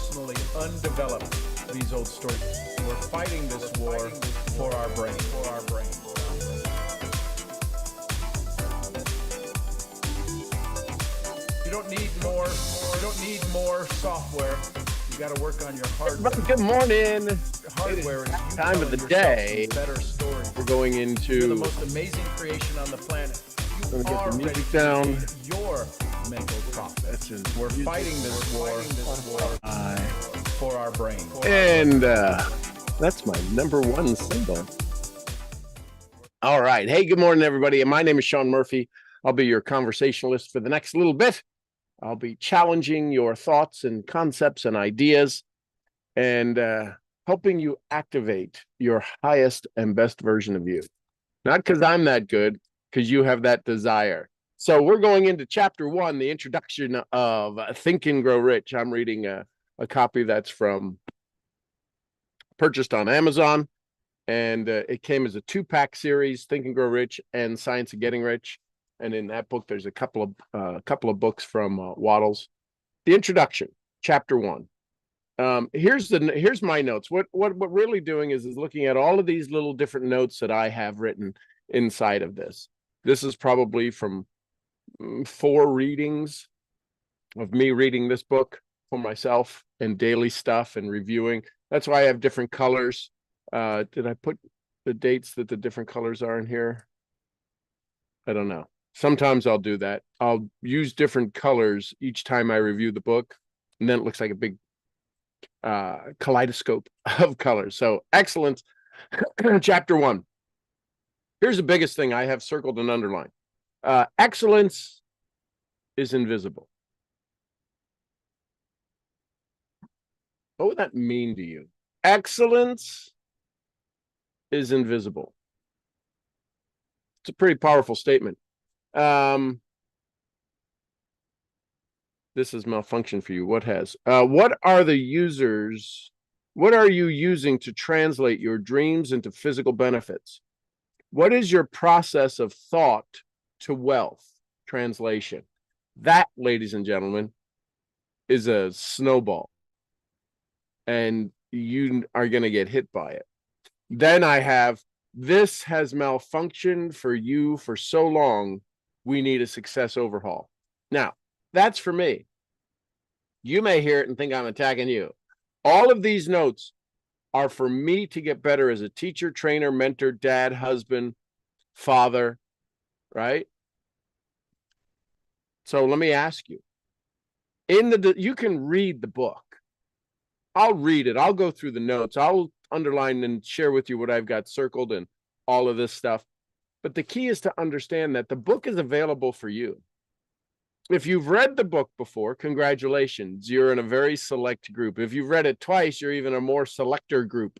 emotionally undeveloped, these old stories. We're fighting this war for our brain. You don't need more software. You got to work on your hardware. Good morning. Hardware is you Time of the telling yourself day. some better stories. We're going You're the into most amazing creation on the planet. You Gonna get are the music ready to down. defeat your mental process. We're fighting this war for our brain. and that's my number one single. All right. Hey, good morning, everybody. My name is Sean Murphy. I'll be your conversationalist for the next little bit. I'll be challenging your thoughts and concepts and ideas and helping you activate your highest and best version of you. Not because I'm that good, because you have that desire. So we're going into chapter 1, the introduction of Think and Grow Rich. I'm reading a copy that's purchased on Amazon, and it came as a 2-pack series, Think and Grow Rich and Science of Getting Rich. And in that book, there's a couple of books from Waddles. The introduction, chapter 1. Here's my notes. What really doing is looking at all of these little different notes that I have written inside of this. This is probably from 4 readings of me reading this book for myself and daily stuff and reviewing. That's why I have different colors. Did I put the dates that the different colors are in here? I don't know. Sometimes I'll do that. I'll use different colors each time I review the book, and then it looks like a big kaleidoscope of colors. So excellent. Chapter 1. Here's the biggest thing I have circled and underlined. Excellence is invisible. What would that mean to you? Excellence is invisible. It's a pretty powerful statement. This is malfunction for you. What has? What are you using to translate your dreams into physical benefits? What is your process of thought to wealth? Translation. That, ladies and gentlemen, is a snowball. And you are going to get hit by it. Then I have, this has malfunctioned for you for so long, we need a success overhaul. Now, that's for me. You may hear it and think I'm attacking you. All of these notes are for me to get better as a teacher, trainer, mentor, dad, husband, father, right? So let me ask you. You can read the book. I'll read it. I'll go through the notes. I'll underline and share with you what I've got circled and all of this stuff. But the key is to understand that the book is available for you. If you've read the book before, congratulations. You're in a very select group. If you've read it twice, you're even a more selected group.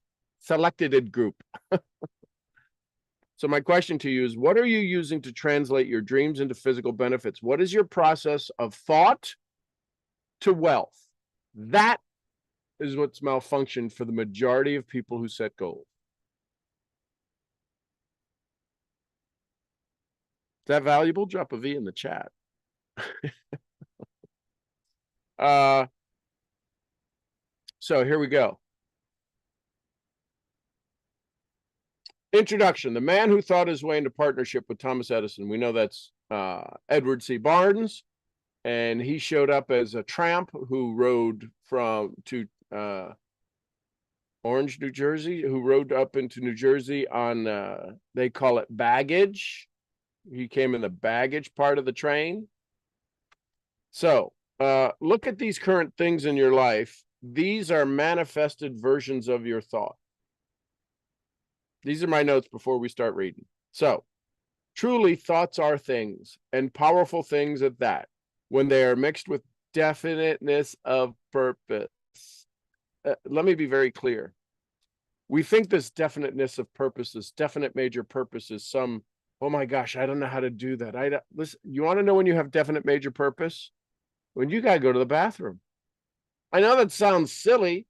So my question to you is, what are you using to translate your dreams into physical benefits? What is your process of thought to wealth? That is what's malfunctioned for the majority of people who set goals. Is that valuable? Drop a V in the chat. So here we go. Introduction. The man who thought his way into partnership with Thomas Edison. We know that's Edward C. Barnes, and he showed up as a tramp who rode to Orange, New Jersey, who rode up into New Jersey on, they call it baggage. He came in the baggage part of the train. So look at these current things in your life. These are manifested versions of your thought. These are my notes before we start reading. So, truly, thoughts are things, and powerful things at that, when they are mixed with definiteness of purpose. Let me be very clear. We think this definiteness of purpose, this definite major purpose is some, oh my gosh, I don't know how to do that. Listen, you want to know when you have definite major purpose? When you got to go to the bathroom. I know that sounds silly.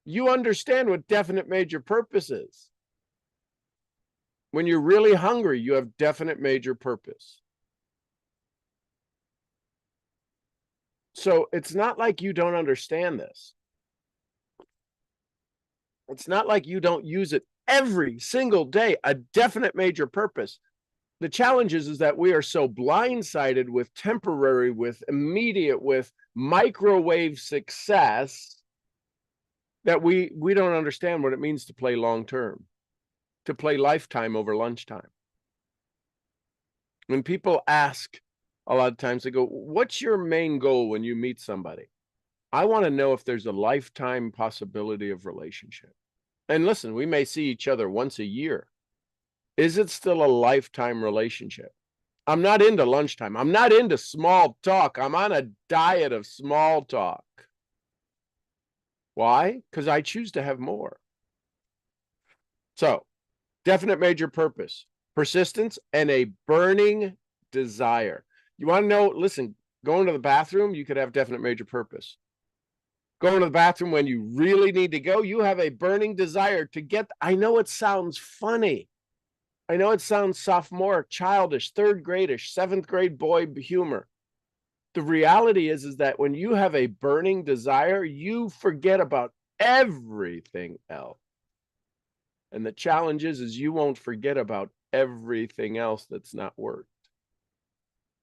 You understand what definite major purpose is. When you're really hungry, you have definite major purpose. So it's not like you don't understand this. It's not like you don't use it every single day, a definite major purpose. The challenge is that we are so blindsided with temporary, with immediate, with microwave success that we don't understand what it means to play long term, to play lifetime over lunchtime. When people ask, a lot of times they go, what's your main goal when you meet somebody? I want to know if there's a lifetime possibility of relationship. And listen, we may see each other once a year. Is it still a lifetime relationship? I'm not into lunchtime. I'm not into small talk. I'm on a diet of small talk. Why? Because I choose to have more. So, definite major purpose, persistence, and a burning desire. You want to know, listen, going to the bathroom, you could have definite major purpose. Going to the bathroom when you really need to go, you have a burning desire to get. I know it sounds funny. I know it sounds sophomore, childish, third gradish, seventh grade boy humor. The reality is that when you have a burning desire, you forget about everything else. And the challenge is you won't forget about everything else that's not worked.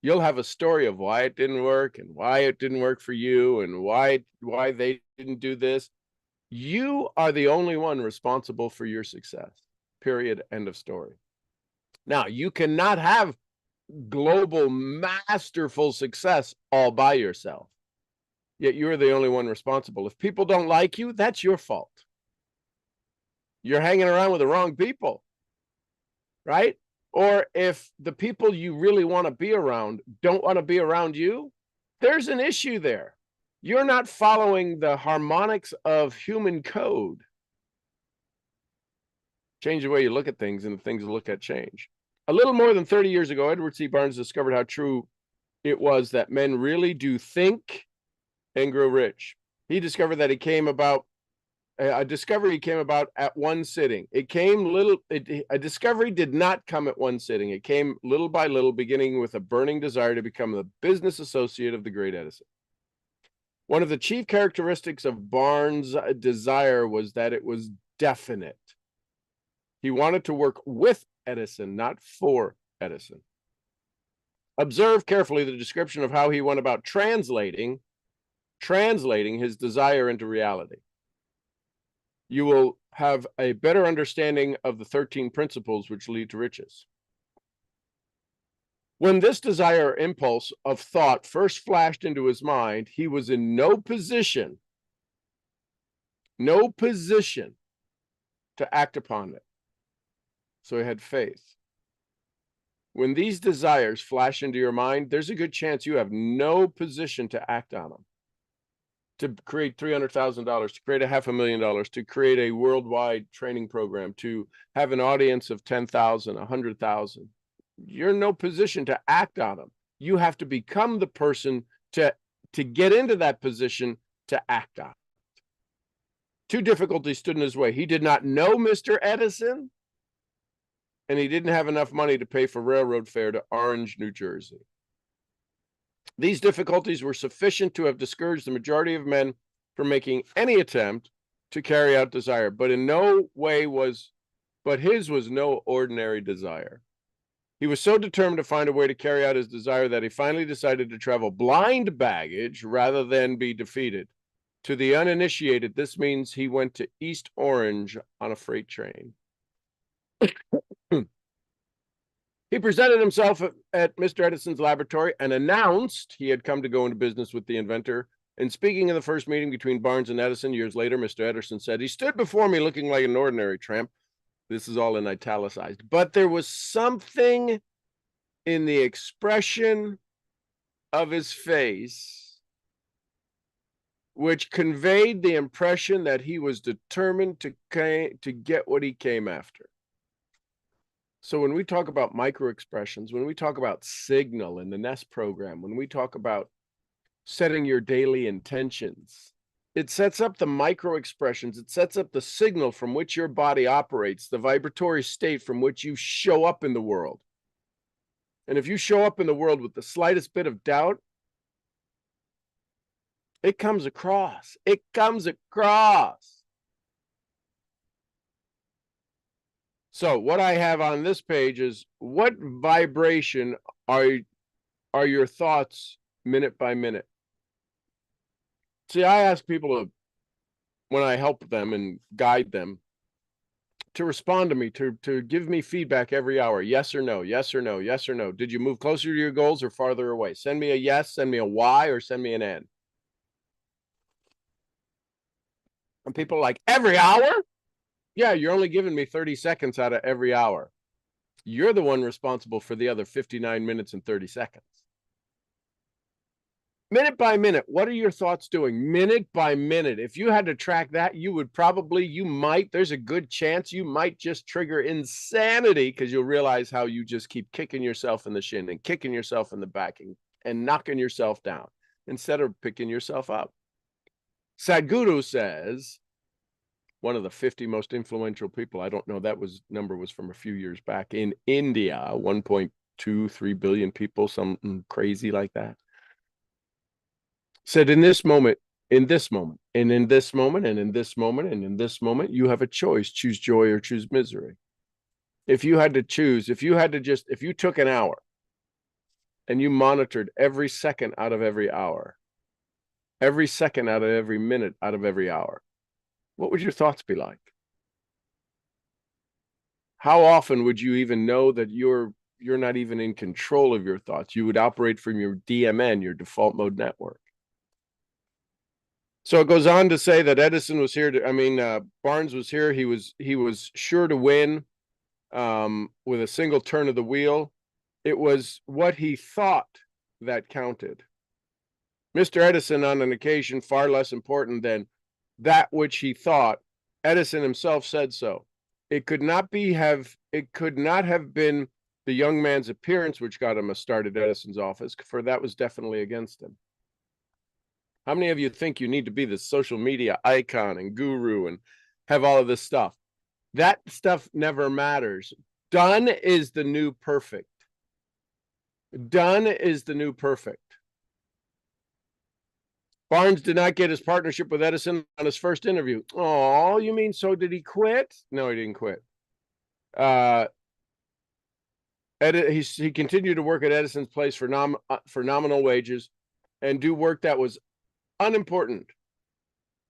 You'll have a story of why it didn't work and why it didn't work for you and why they didn't do this. You are the only one responsible for your success. Period. End of story. Now, you cannot have global masterful success all by yourself. Yet you're the only one responsible. If people don't like you, that's your fault. You're hanging around with the wrong people, right? Or if the people you really want to be around don't want to be around you, there's an issue there. You're not following the harmonics of human code. Change the way you look at things, and the things you look at change. A little more than 30 years ago, Edward C. Barnes discovered how true it was that men really do think and grow rich. He discovered that a discovery came about at one sitting. A discovery did not come at one sitting. It came little by little, beginning with a burning desire to become the business associate of the great Edison. One of the chief characteristics of Barnes' desire was that it was definite. He wanted to work with Edison, not for Edison. Observe carefully the description of how he went about translating his desire into reality. You will have a better understanding of the 13 principles which lead to riches. When this desire impulse of thought first flashed into his mind, he was in no position to act upon it. So he had faith. When these desires flash into your mind, there's a good chance you have no position to act on them. To create $300,000, to create $500,000, to create a worldwide training program, to have an audience of 10,000, 100,000. You're in no position to act on them. You have to become the person to get into that position to act on it. Two difficulties stood in his way. He did not know Mr. Edison, and he didn't have enough money to pay for railroad fare to Orange, New Jersey. These difficulties were sufficient to have discouraged the majority of men from making any attempt to carry out desire, but his was no ordinary desire. He was so determined to find a way to carry out his desire that he finally decided to travel blind baggage rather than be defeated. To the uninitiated, this means he went to East Orange on a freight train. He presented himself at Mr. Edison's laboratory and announced he had come to go into business with the inventor. And speaking of the first meeting between Barnes and Edison years later, Mr. Edison said, he stood before me looking like an ordinary tramp. This is all in italicized. But there was something in the expression of his face which conveyed the impression that he was determined to get what he came after. So when we talk about micro expressions, when we talk about signal in the NEST program, when we talk about setting your daily intentions, it sets up the micro expressions. It sets up the signal from which your body operates, the vibratory state from which you show up in the world. And if you show up in the world with the slightest bit of doubt, it comes across. It comes across. So what I have on this page is what vibration are your thoughts minute by minute? See, I ask people to, when I help them and guide them, to respond to me, to give me feedback every hour. Yes or no, yes or no, yes or no. Did you move closer to your goals or farther away? Send me a yes, send me a Y, or send me an N. And people are like, every hour? Yeah, you're only giving me 30 seconds out of every hour. You're the one responsible for the other 59 minutes and 30 seconds. Minute by minute, what are your thoughts doing? Minute by minute. If you had to track that, there's a good chance you might just trigger insanity, because you'll realize how you just keep kicking yourself in the shin and kicking yourself in the back and knocking yourself down instead of picking yourself up. Sadhguru says, one of the 50 most influential people, I don't know, number was from a few years back, in India, 1.23 billion people, something crazy like that, said, in this moment, in this moment, and in this moment, and in this moment, and in this moment, you have a choice. Choose joy or choose misery. If you had to choose, if you took an hour and you monitored every second out of every hour, every second out of every minute out of every hour, what would your thoughts be like? How often would you even know that you're not even in control of your thoughts? You would operate from your DMN, your default mode network. So it goes on to say that Edison was here Barnes was here. He was sure to win with a single turn of the wheel. It was what he thought that counted. Mr. Edison, on an occasion far less important than that which he thought. Edison himself said so. It could not have been the young man's appearance which got him a start at Edison's office, for that was definitely against him. How many of you think you need to be the social media icon and guru and have all of this stuff? That stuff never matters. Done is the new perfect. Done is the new perfect. Barnes did not get his partnership with Edison on his first interview. Oh, you mean, so did he quit? No, he didn't quit. He continued to work at Edison's place for nominal wages and do work that was unimportant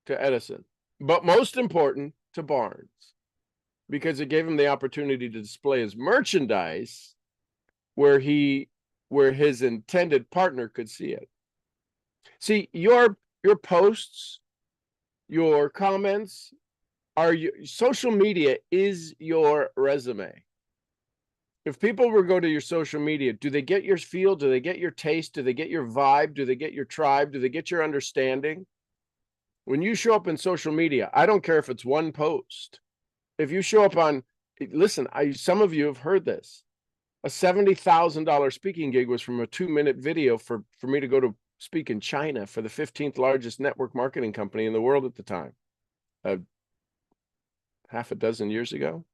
to Edison, but most important to Barnes, because it gave him the opportunity to display his merchandise where his intended partner could see it. See, your posts, your comments, social media is your resume. If people were to go to your social media, do they get your feel? Do they get your taste? Do they get your vibe? Do they get your tribe? Do they get your understanding? When you show up in social media, I don't care if it's one post. If you show up on, listen, some of you have heard this. A $70,000 speaking gig was from a 2-minute video for me to go to speak in China for the 15th largest network marketing company in the world at the time, half a dozen years ago.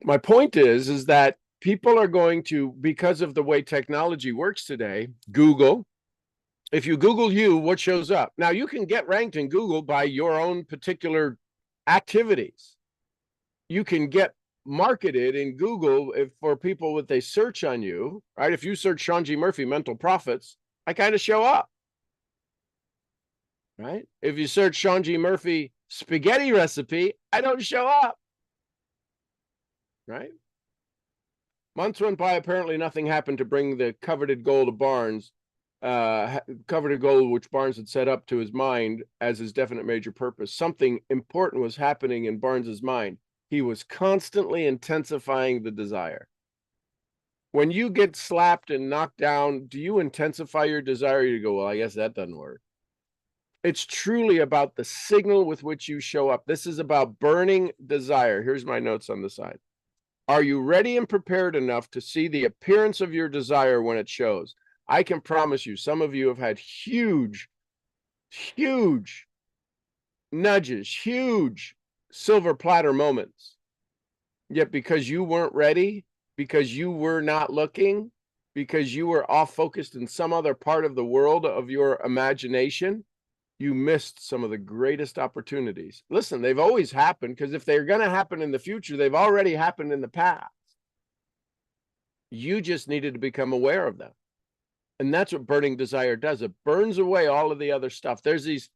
My point is that people are going to, because of the way technology works today, Google. If you Google what shows up? Now, you can get ranked in Google by your own particular activities. You can get marketed in Google for people with a search on you, right? If you search Sean G. Murphy, mental profits, I kind of show up, right? If you search Sean G. Murphy, spaghetti recipe, I don't show up. Right? Months went by, apparently nothing happened to bring the coveted goal to Barnes, coveted goal which Barnes had set up to his mind as his definite major purpose. Something important was happening in Barnes's mind. He was constantly intensifying the desire. When you get slapped and knocked down, do you intensify your desire? You go, well, I guess that doesn't work. It's truly about the signal with which you show up. This is about burning desire. Here's my notes on the side. Are you ready and prepared enough to see the appearance of your desire when it shows? I can promise you, some of you have had huge nudges, huge silver platter moments. Yet because you weren't ready, because you were not looking, because you were off focused in some other part of the world of your imagination, you missed some of the greatest opportunities. Listen, they've always happened, because if they're going to happen in the future, they've already happened in the past. You just needed to become aware of them. And that's what burning desire does. It burns away all of the other stuff. There's these,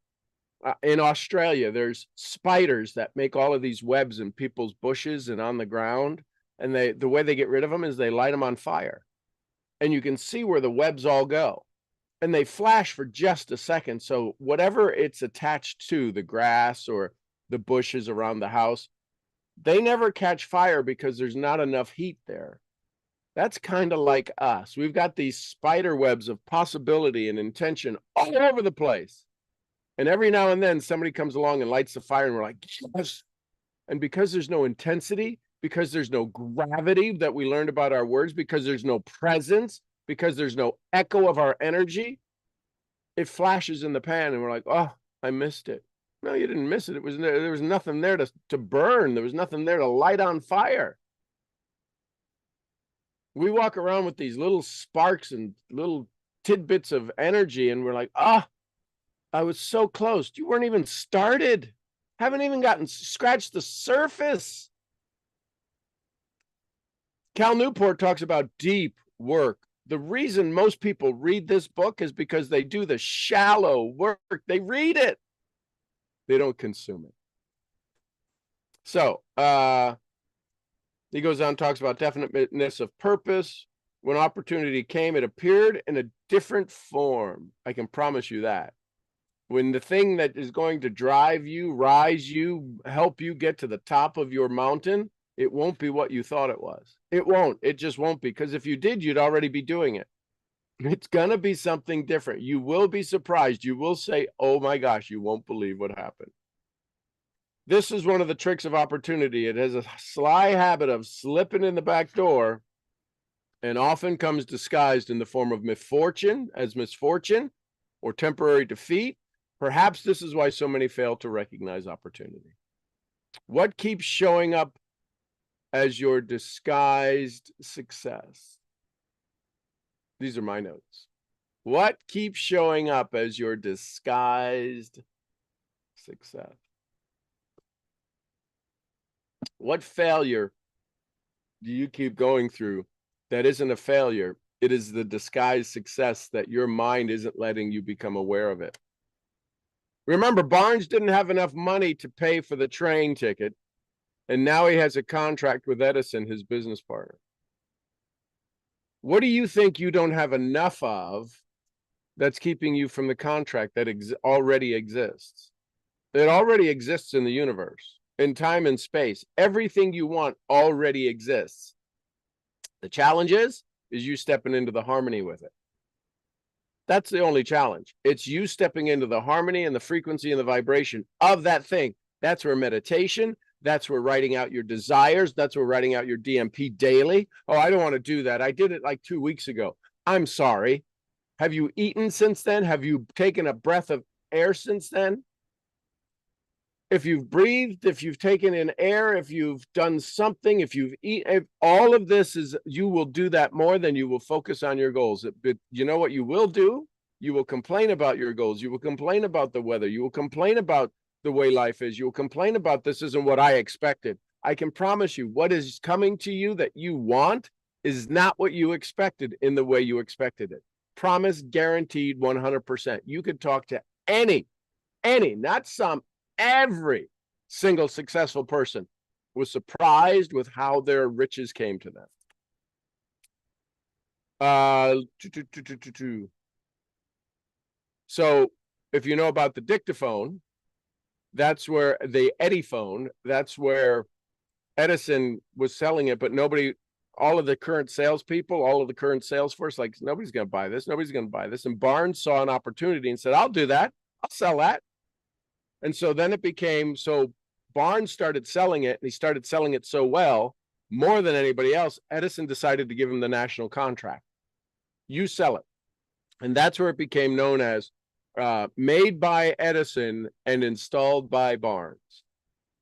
in Australia, there's spiders that make all of these webs in people's bushes and on the ground. And the way they get rid of them is they light them on fire. And you can see where the webs all go. And they flash for just a second. So whatever it's attached to, the grass or the bushes around the house, they never catch fire because there's not enough heat there. That's kind of like us. We've got these spider webs of possibility and intention all over the place. And every now and then somebody comes along and lights the fire and we're like, yes. And because there's no intensity, because there's no gravity that we learned about our words, because there's no presence, because there's no echo of our energy, it flashes in the pan and we're like, oh, I missed it. No, you didn't miss it. There was nothing there to burn. There was nothing there to light on fire. We walk around with these little sparks and little tidbits of energy, and we're like, ah, I was so close. You weren't even started. Haven't even scratched the surface. Cal Newport talks about deep work. The reason most people read this book is because they do the shallow work. They read it. They don't consume it. So, he goes on, talks about definiteness of purpose. When opportunity came, it appeared in a different form. I can promise you that. When the thing that is going to drive you, rise you, help you get to the top of your mountain, it won't be what you thought it was. It won't. It just won't be. Because if you did, you'd already be doing it. It's going to be something different. You will be surprised. You will say, oh my gosh, you won't believe what happened. This is one of the tricks of opportunity. It has a sly habit of slipping in the back door and often comes disguised in the form of misfortune or temporary defeat. Perhaps this is why so many fail to recognize opportunity. What keeps showing up as your disguised success? These are my notes. What keeps showing up as your disguised success? What failure do you keep going through that isn't a failure? It is the disguised success that your mind isn't letting you become aware of it. Remember, Barnes didn't have enough money to pay for the train ticket, and now he has a contract with Edison, his business partner. What do you think you don't have enough of that's keeping you from the contract that already exists? It already exists in the universe, in time and space. Everything you want already exists. The challenge is you stepping into the harmony with it. That's the only challenge. It's you stepping into the harmony and the frequency and the vibration of that thing. That's where meditation, that's where writing out your desires, that's where writing out your DMP daily. Oh, I don't want to do that. I did it like 2 weeks ago. I'm sorry. Have you eaten since then? Have you taken a breath of air since then? If you've breathed, if you've taken in air, if you've done something, if you've eaten, all of this is, you will do that more than you will focus on your goals. But you know what you will do? You will complain about your goals. You will complain about the weather. You will complain about the way life is. You will complain about this isn't what I expected. I can promise you what is coming to you that you want is not what you expected in the way you expected it. Promise, guaranteed, 100%. You could talk to any, not some, every single successful person was surprised with how their riches came to them. So if you know about the dictaphone, that's where the Ediphone, that's where Edison was selling it, but nobody, all of the current salespeople, all of the current sales force, like, nobody's going to buy this. Nobody's going to buy this. And Barnes saw an opportunity and said, I'll do that. I'll sell that. And so then it became, so Barnes started selling it, and he started selling it so well, more than anybody else, Edison decided to give him the national contract. You sell it. And that's where it became known as made by Edison and installed by Barnes.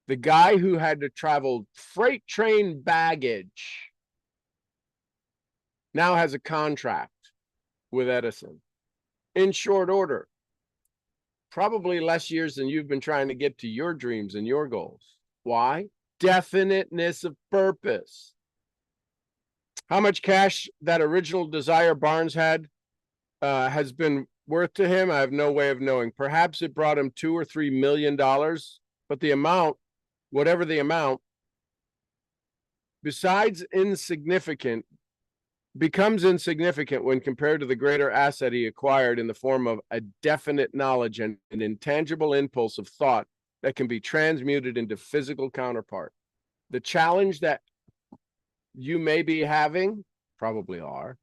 The guy who had to travel freight train baggage now has a contract with Edison in short order. probably less years than you've been trying to get to your dreams and your goals. Why? Definiteness of purpose. How much cash that original desire Barnes had has been worth to him, I have no way of knowing. Perhaps it brought him $2 or $3 million, but the amount, whatever the amount, besides insignificant, becomes insignificant when compared to the greater asset he acquired in the form of a definite knowledge and an intangible impulse of thought that can be transmuted into physical counterpart. The challenge that you may be having, probably are,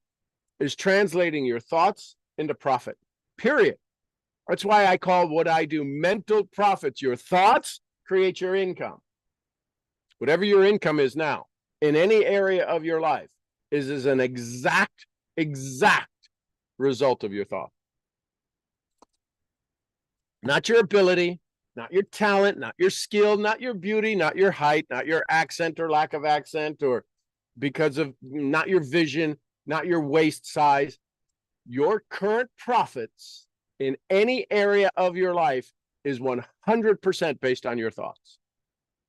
is translating your thoughts into profit, period. That's why I call what I do mental profits. Your thoughts create your income. Whatever your income is now, in any area of your life, is an exact result of your thought. Not your ability, not your talent, not your skill, not your beauty, not your height, not your accent or lack of accent, or because of not your vision, not your waist size. Your current profits in any area of your life is 100% based on your thoughts.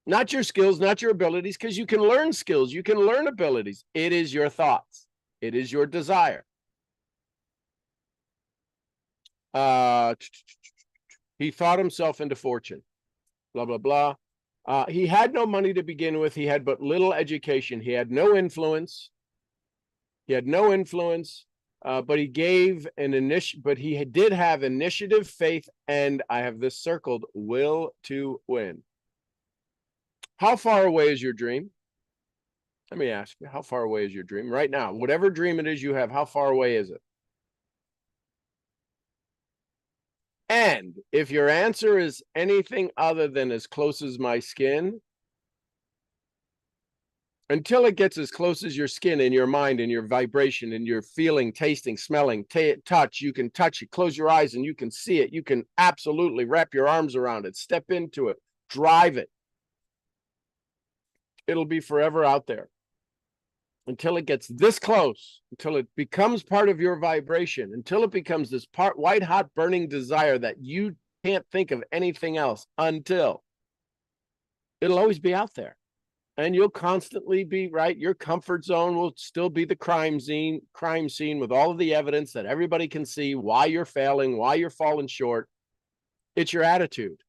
Not your skills, not your abilities, because you can learn skills, you can learn abilities. It is your thoughts. It is your desire. He thought himself into fortune. Blah, blah, blah. He had no money to begin with. He had but little education. He had no influence. But he gave an initiative, but he did have initiative, faith, and I have this circled, will to win. How far away is your dream? Let me ask you, how far away is your dream right now? Whatever dream it is you have, how far away is it? And if your answer is anything other than as close as my skin, until it gets as close as your skin and your mind and your vibration and your feeling, tasting, smelling, touch, you can touch it, close your eyes and you can see it. You can absolutely wrap your arms around it, step into it, drive it. It'll be forever out there until it gets this close, until it becomes part of your vibration, until it becomes this white hot burning desire that you can't think of anything else until it'll always be out there. And you'll constantly be right. Your comfort zone will still be the crime scene with all of the evidence that everybody can see why you're failing, why you're falling short. It's your attitude.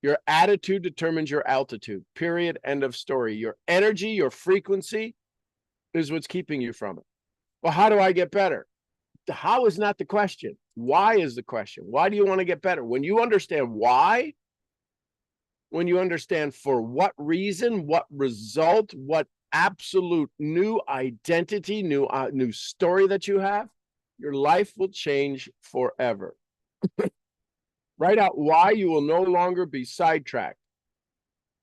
Your attitude determines your altitude, period, end of story. Your energy, your frequency is what's keeping you from it. Well, how do I get better? How is not the question. Why is the question. Why do you want to get better? When you understand why, when you understand for what reason, what result, what absolute new identity, new story that you have, your life will change forever. Write out why you will no longer be sidetracked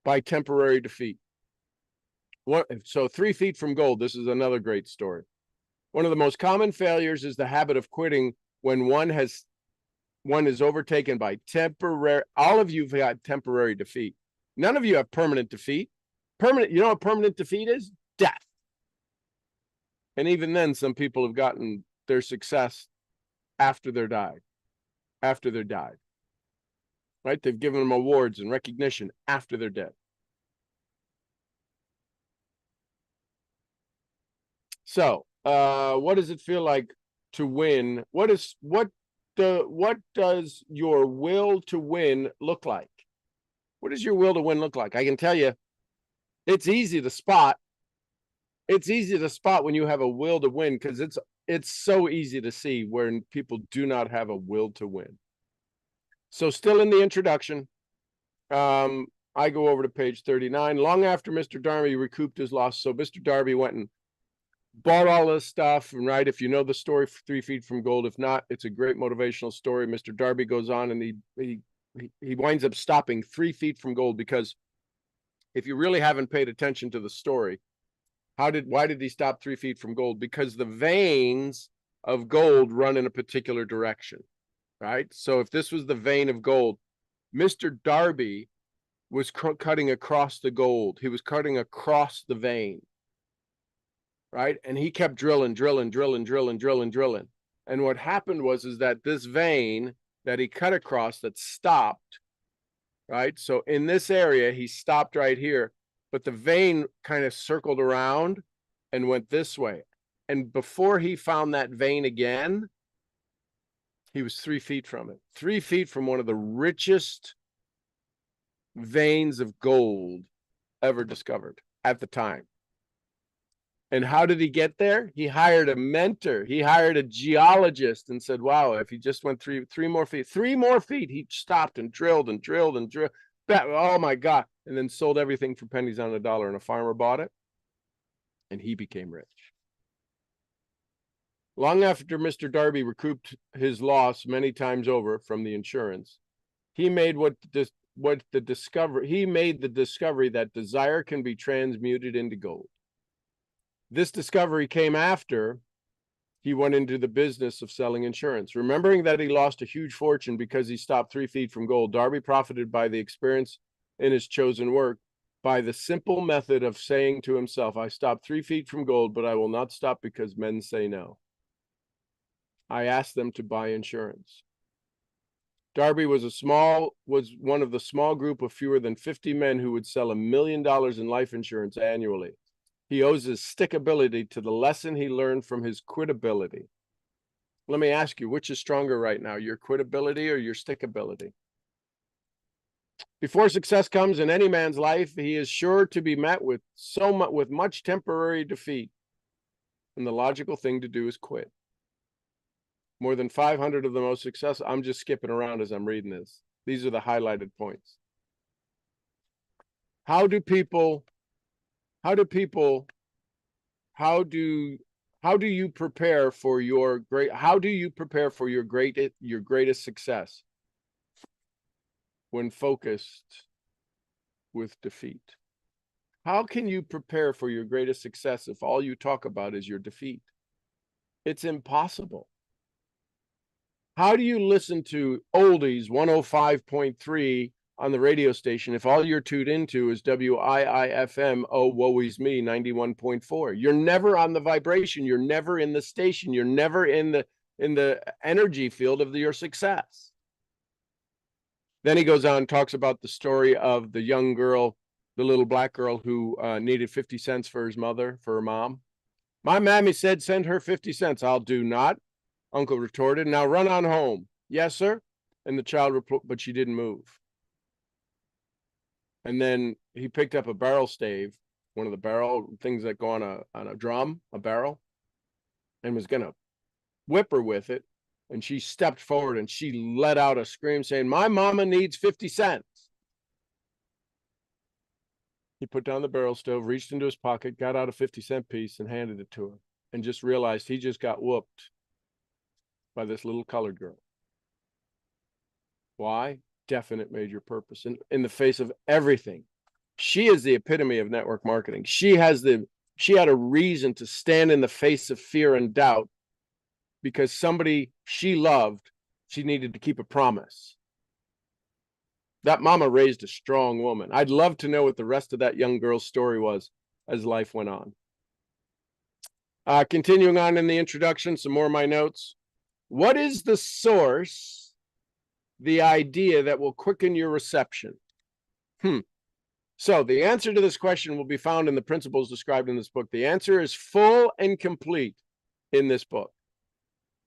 by temporary defeat. So 3 feet from gold, this is another great story. One of the most common failures is the habit of quitting when one is overtaken by temporary. All of you have got temporary defeat. None of you have permanent defeat. You know what permanent defeat is? Death. And even then, some people have gotten their success after they're died. Right? They've given them awards and recognition after they're dead. So, what does it feel like to win? What does your will to win look like? What does your will to win look like? I can tell you, it's easy to spot. It's easy to spot when you have a will to win, because it's so easy to see when people do not have a will to win. So still in the introduction, I go over to page 39. Long after Mr. Darby recouped his loss, so Mr. Darby went and bought all this stuff, and right, if you know the story, 3 feet from gold. If not, it's a great motivational story. Mr. Darby goes on and he winds up stopping 3 feet from gold, because if you really haven't paid attention to the story, why did he stop 3 feet from gold? Because the veins of gold run in a particular direction, right? So if this was the vein of gold, Mr. Darby was cutting across the gold. He was cutting across the vein. Right? And he kept drilling. And what happened was that this vein that he cut across that stopped, right? So in this area, he stopped right here, but the vein kind of circled around and went this way. And before he found that vein again, he was 3 feet from it, 3 feet from one of the richest veins of gold ever discovered at the time. And how did he get there? He hired a mentor. He hired a geologist and said, wow, if he just went three more feet, he stopped and drilled and drilled and drilled. Oh my God. And then sold everything for pennies on the dollar, and a farmer bought it and he became rich. Long after Mr. Darby recouped his loss many times over from the insurance, he made the discovery that desire can be transmuted into gold. This discovery came after he went into the business of selling insurance. Remembering that he lost a huge fortune because he stopped 3 feet from gold, Darby profited by the experience in his chosen work by the simple method of saying to himself, I stopped 3 feet from gold, but I will not stop because men say no. I asked them to buy insurance. Darby was one of the small group of fewer than 50 men who would sell $1 million in life insurance annually. He owes his stickability to the lesson he learned from his quitability. Let me ask you, which is stronger right now, your quitability or your stickability? Before success comes in any man's life, he is sure to be met with much temporary defeat. And the logical thing to do is quit. More than 500 of the most successful, I'm just skipping around as I'm reading this. These are the highlighted points. How do you prepare for your greatest success when focused with defeat? How can you prepare for your greatest success if all you talk about is your defeat? It's impossible. How do you listen to oldies 105.3 on the radio station if all you're tuned into is WIIFM, oh, woe is me, 91.4? You're never on the vibration. You're never in the station. You're never in the energy field of your success. Then he goes on and talks about the story of the young girl, the little black girl who needed 50 cents for her mom. My mammy said, send her 50 cents. I'll do not. Uncle retorted, now run on home. Yes, sir. And the child replied, but she didn't move. And then he picked up a barrel stave, one of the barrel things that go on a drum, a barrel, and was going to whip her with it. And she stepped forward and she let out a scream saying, my mama needs 50 cents. He put down the barrel stove, reached into his pocket, got out a 50-cent piece and handed it to her, and just realized he just got whooped by this little colored girl. Why? Definite major purpose. In the face of everything, she is the epitome of network marketing. She had a reason to stand in the face of fear and doubt because somebody she loved, she needed to keep a promise. That mama raised a strong woman. I'd love to know what the rest of that young girl's story was as life went on. Continuing on in the introduction, some more of my notes. What is the source, the idea that will quicken your reception? So the answer to this question will be found in the principles described in this book. The answer is full and complete in this book.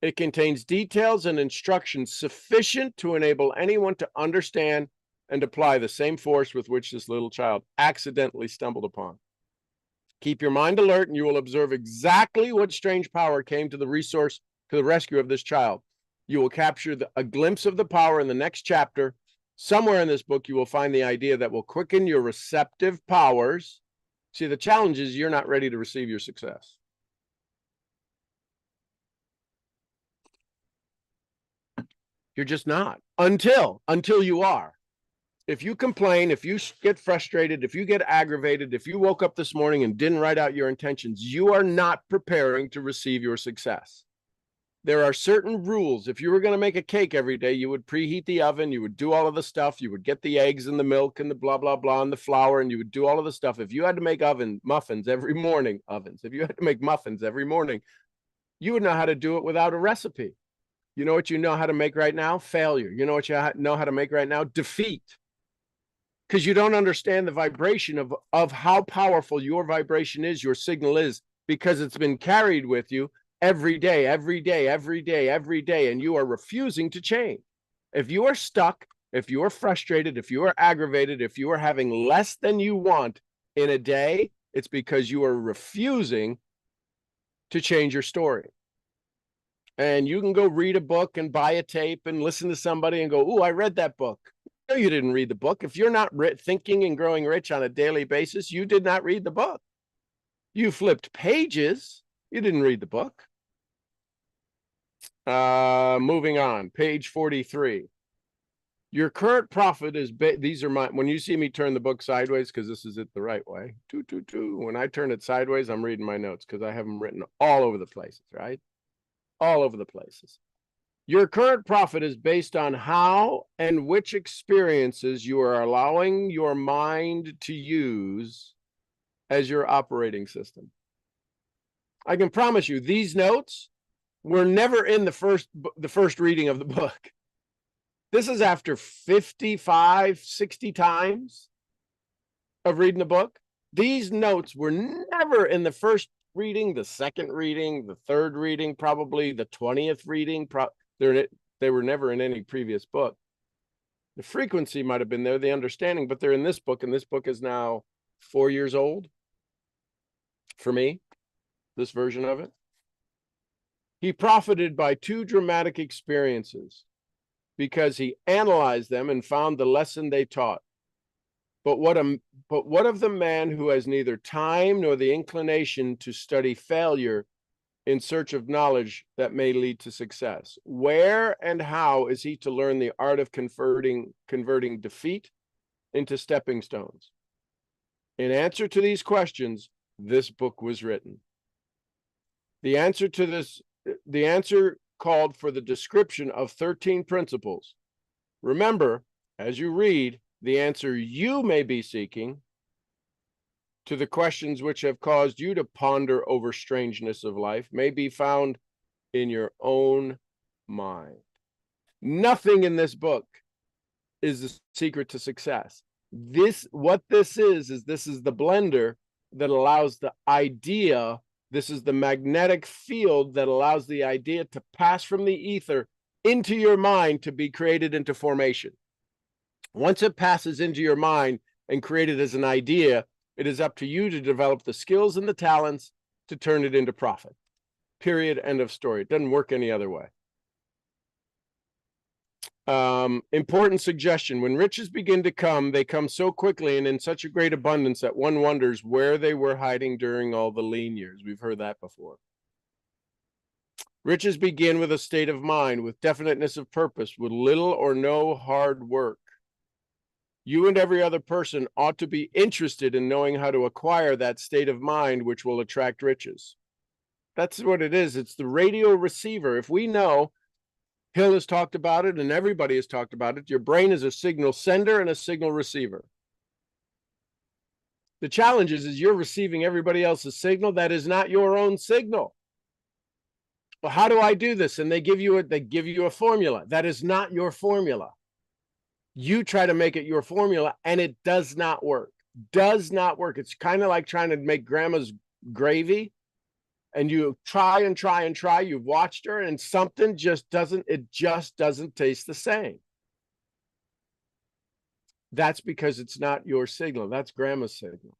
It contains details and instructions sufficient to enable anyone to understand and apply the same force with which this little child accidentally stumbled upon. Keep your mind alert and you will observe exactly what strange power came to the rescue of this child. You will capture a glimpse of the power in the next chapter. Somewhere in this book, you will find the idea that will quicken your receptive powers. See, the challenge is you're not ready to receive your success. You're just not until you are. If you complain, if you get frustrated, if you get aggravated, if you woke up this morning and didn't write out your intentions, you are not preparing to receive your success. There are certain rules. If you were going to make a cake every day, you would preheat the oven, you would do all of the stuff, you would get the eggs and the milk and the blah, blah, blah, and the flour, and you would do all of the stuff. If you had to make muffins every morning, you would know how to do it without a recipe. You know what you know how to make right now? Failure. You know what you know how to make right now? Defeat. Because you don't understand the vibration of how powerful your vibration is, your signal is, because it's been carried with you every day, every day, every day, every day, and you are refusing to change. If you are stuck, if you are frustrated, if you are aggravated, if you are having less than you want in a day, it's because you are refusing to change your story. And you can go read a book and buy a tape and listen to somebody and go, "Ooh, I read that book." No, you didn't read the book. If you're not thinking and growing rich on a daily basis, you did not read the book. You flipped pages. You didn't read the book. Moving on, page 43. Your current profit is, these are my, when you see me turn the book sideways, because this is it the right way, when I turn it sideways, I'm reading my notes because I have them written all over the places, right? All over the places. Your current profit is based on how and which experiences you are allowing your mind to use as your operating system. I can promise you these notes were never in the first reading of the book. This is after 55, 60 times of reading the book. These notes were never in the first reading, the second reading, the third reading, probably the 20th reading. They were never in any previous book. The frequency might have been there, the understanding, but they're in this book, and this book is now 4 years old for me, this version of it. He profited by 2 dramatic experiences because he analyzed them and found the lesson they taught. But what of the man who has neither time nor the inclination to study failure in search of knowledge that may lead to success? Where and how is he to learn the art of converting defeat into stepping stones? In answer to these questions, this book was written. The answer called for the description of 13 principles. Remember, as you read, the answer you may be seeking to the questions which have caused you to ponder over strangeness of life may be found in your own mind. Nothing in this book is the secret to success. What this is the blender that allows the idea, this is the magnetic field that allows the idea to pass from the ether into your mind to be created into formation. Once it passes into your mind and created as an idea, it is up to you to develop the skills and the talents to turn it into profit. Period. End of story. It doesn't work any other way. Important suggestion. When riches begin to come, they come so quickly and in such a great abundance that one wonders where they were hiding during all the lean years. We've heard that before. Riches begin with a state of mind, with definiteness of purpose, with little or no hard work. You and every other person ought to be interested in knowing how to acquire that state of mind which will attract riches. That's what it is. It's the radio receiver. If we know, Hill has talked about it and everybody has talked about it, your brain is a signal sender and a signal receiver. The challenge is you're receiving everybody else's signal that is not your own signal. Well, how do I do this? And they give you a formula. That is not your formula. You try to make it your formula and it does not work. Does not work. It's kind of like trying to make grandma's gravy and you try and try and try. You've watched her and something just doesn't taste the same. That's because it's not your signal. That's grandma's signal.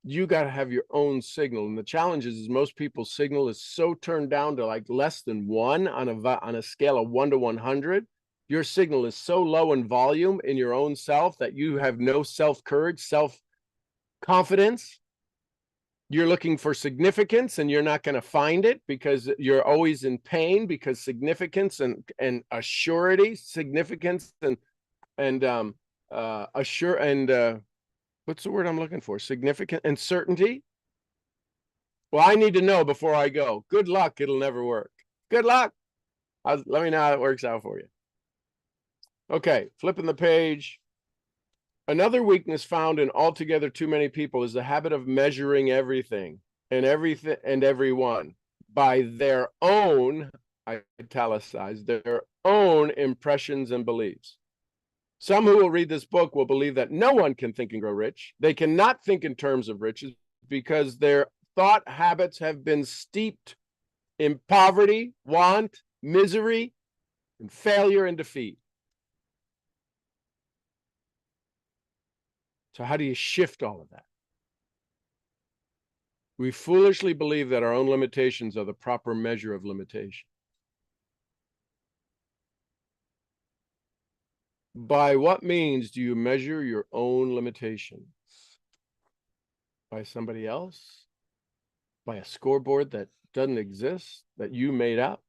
You got to have your own signal. And the challenge is most people's signal is so turned down to like less than 1 on a scale of 1 to 100. Your signal is so low in volume in your own self that you have no self-courage, self-confidence. You're looking for significance and you're not going to find it because you're always in pain, because significance and assurity, significance and what's the word I'm looking for? Significant and certainty. Well, I need to know before I go. Good luck. It'll never work. Good luck. Let me know how it works out for you. Okay, flipping the page. Another weakness found in altogether too many people is the habit of measuring everything and everyone by their own italicized, their own impressions and beliefs. Some who will read this book will believe that no one can think and grow rich. They cannot think in terms of riches because their thought habits have been steeped in poverty, want, misery, and failure and defeat. So how do you shift all of that? We foolishly believe that our own limitations are the proper measure of limitation. By what means do you measure your own limitations? By somebody else? By a scoreboard that doesn't exist, that you made up?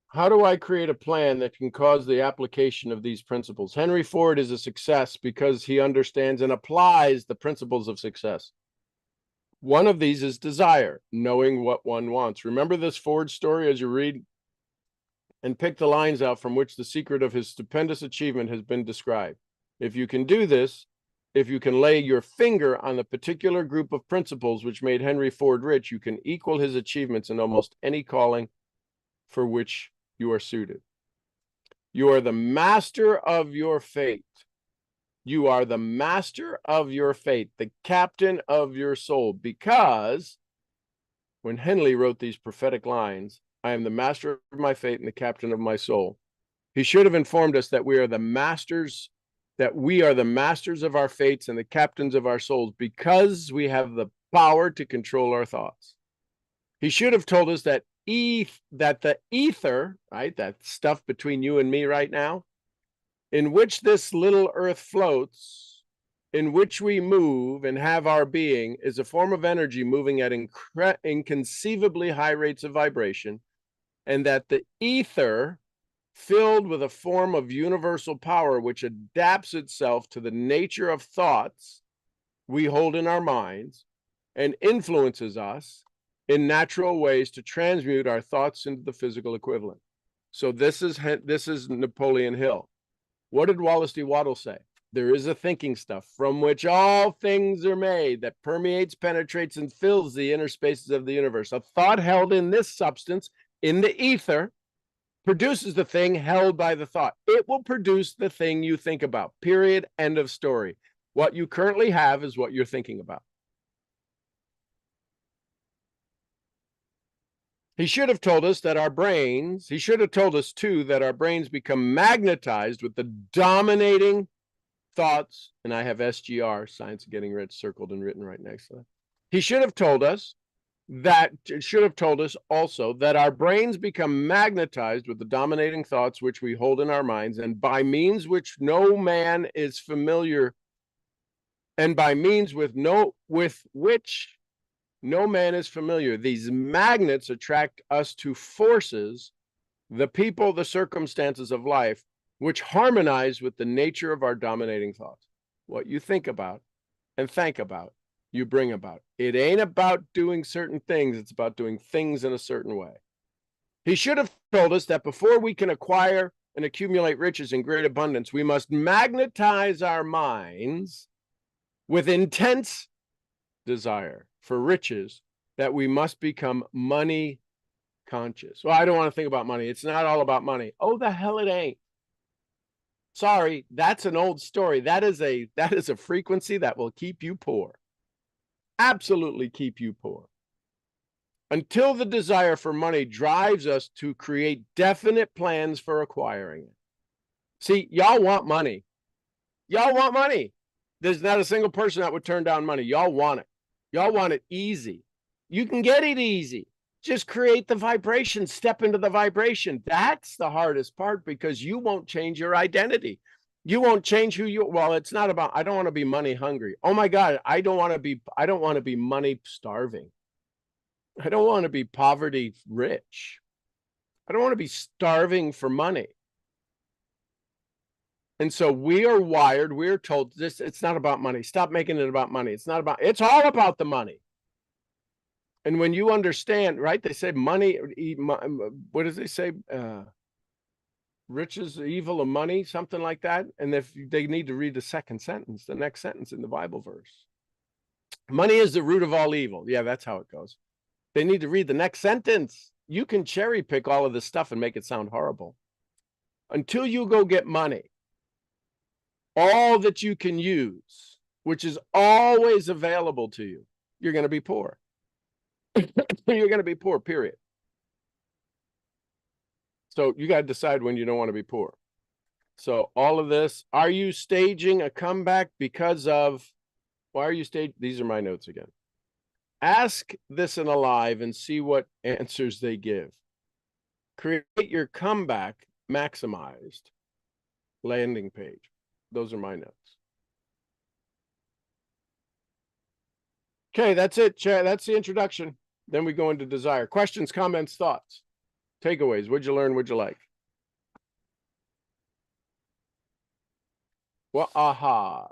How do I create a plan that can cause the application of these principles? Henry Ford is a success because he understands and applies the principles of success. One of these is desire, knowing what one wants. Remember this Ford story as you read and pick the lines out from which the secret of his stupendous achievement has been described. If you can do this, if you can lay your finger on the particular group of principles which made Henry Ford rich, you can equal his achievements in almost any calling for which you are suited. You are the master of your fate. You are the master of your fate, the captain of your soul, because when Henley wrote these prophetic lines, I am the master of my fate and the captain of my soul, he should have informed us that we are the masters of our fates and the captains of our souls because we have the power to control our thoughts. He should have told us that the ether, right, that stuff between you and me right now, in which this little earth floats, in which we move and have our being, is a form of energy moving at inconceivably high rates of vibration, and that the ether, filled with a form of universal power which adapts itself to the nature of thoughts we hold in our minds and influences us in natural ways to transmute our thoughts into the physical equivalent. So this is Napoleon Hill. What did Wallace D. Waddell say? There is a thinking stuff from which all things are made that permeates, penetrates, and fills the inner spaces of the universe. A thought held in this substance, in the ether, produces the thing held by the thought. It will produce the thing you think about. Period. End of story. What you currently have is what you're thinking about. He should have told us that our brains, he should have told us too that our brains become magnetized with the dominating thoughts, and I have SGR, Science of Getting Rich, circled and written right next to that. He should have told us also that our brains become magnetized with the dominating thoughts which we hold in our minds, and by means which no man is familiar, and by means with which no man is familiar. These magnets attract us to forces, the people, the circumstances of life, which harmonize with the nature of our dominating thoughts. What you think about and think about, you bring about. It ain't about doing certain things. It's about doing things in a certain way. He should have told us that before we can acquire and accumulate riches in great abundance, we must magnetize our minds with intense desire for riches, that we must become money conscious. Well, I don't want to think about money. It's not all about money. Oh, the hell it ain't. Sorry, that's an old story. That is a frequency that will keep you poor. Absolutely keep you poor. Until the desire for money drives us to create definite plans for acquiring it. See, y'all want money. Y'all want money. There's not a single person that would turn down money. Y'all want it. Y'all want it easy. You can get it easy. Just create the vibration, step into the vibration. That's the hardest part because you won't change your identity. You won't change who you, well, it's not about, I don't want to be money hungry. Oh my God, I don't want to be money starving. I don't want to be poverty rich. I don't want to be starving for money. And so we are wired, we're told this, it's not about money. Stop making it about money. It's all about the money. And when you understand, right, they say money, what does they say? Riches, evil of money, something like that. And if they need to read the second sentence, the next sentence in the Bible verse. Money is the root of all evil. Yeah, that's how it goes. They need to read the next sentence. You can cherry pick all of this stuff and make it sound horrible. Until you go get money, all that you can use, which is always available to you, you're going to be poor. You're going to be poor, period. So you got to decide when you don't want to be poor. So all of this, are you staging a comeback because of, why are you staging? These are my notes again. Ask this in Alive and see what answers they give. Create your comeback maximized landing page. Those are my notes. Okay, that's it, Chad. That's the introduction. Then we go into desire. Questions, comments, thoughts, takeaways. What'd you learn? What'd you like? What ahas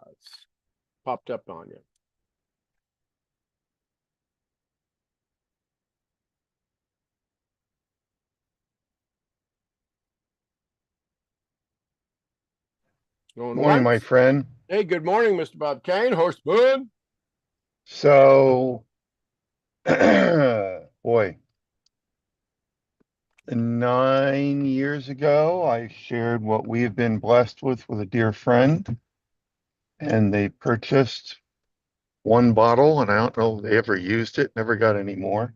popped up on you? Going Morning, my once? friend. Hey, good morning, Mr. Bob Kane, Horseman. So, boy, 9 years ago, I shared what we have been blessed with a dear friend, and they purchased one bottle, and I don't know if they ever used it, never got any more.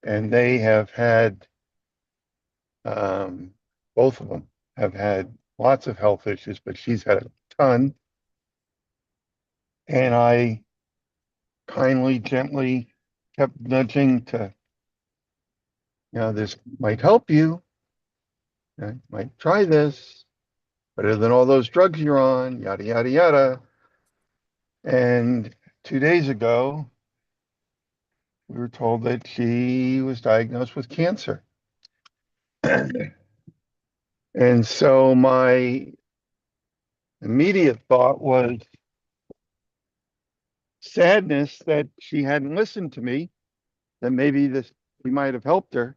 And they have had, both of them have had lots of health issues, but she's had a ton. And I kindly, gently kept nudging to, this might help you. Might try this. Better than all those drugs you're on, yada, yada, yada. And 2 days ago, we were told that she was diagnosed with cancer. And so my immediate thought was sadness that she hadn't listened to me, that maybe we might have helped her.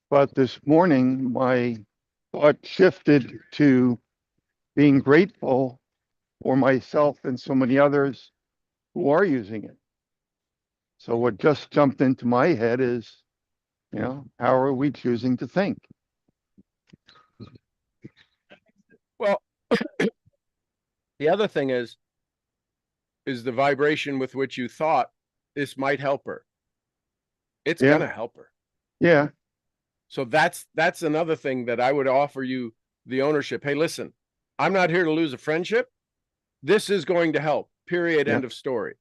But this morning, my thought shifted to being grateful for myself and so many others who are using it. So what just jumped into my head is, how are we choosing to think? Well, the other thing is the vibration with which you thought this might help her. It's gonna help her. Yeah. So that's another thing that I would offer you the ownership. Hey, listen, I'm not here to lose a friendship. This is going to help. Period. End of story.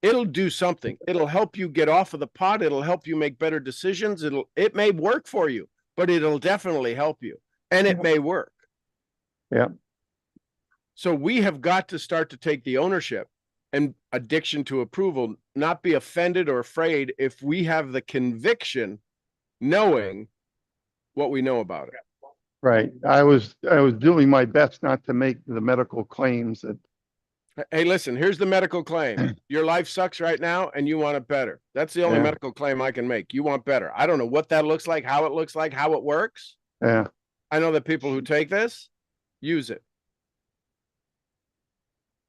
It'll do something. It'll help you get off of the pot. It'll help you make better decisions. It may work for you, but it'll definitely help you. And it may work. Yeah. So we have got to start to take the ownership and addiction to approval, not be offended or afraid if we have the conviction knowing what we know about it. Right. I was doing my best not to make the medical claims that. Hey, listen, here's the medical claim. Your life sucks right now and you want it better. That's the only medical claim I can make. You want better. I don't know what that looks like, how it works. Yeah. I know that people who take this use it.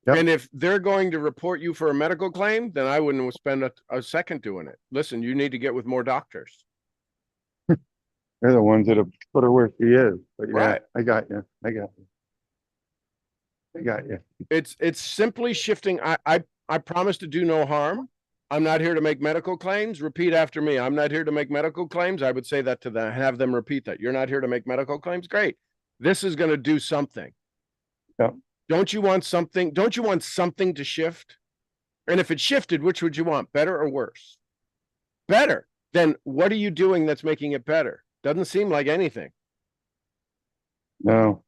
Yep. And if they're going to report you for a medical claim, then I wouldn't spend a second doing it. Listen, you need to get with more doctors. They're the ones that have put her where she is. But yeah, Right. I got you. It's simply shifting. I promise to do no harm. I'm not here to make medical claims. Repeat after me. I'm not here to make medical claims. I would say that to them, have them repeat that. You're not here to make medical claims. Great. This is going to do something. Yeah. Don't you want something? Don't you want something to shift? And if it shifted, which would you want? Better or worse? Better. Then what are you doing that's making it better? Doesn't seem like anything. No.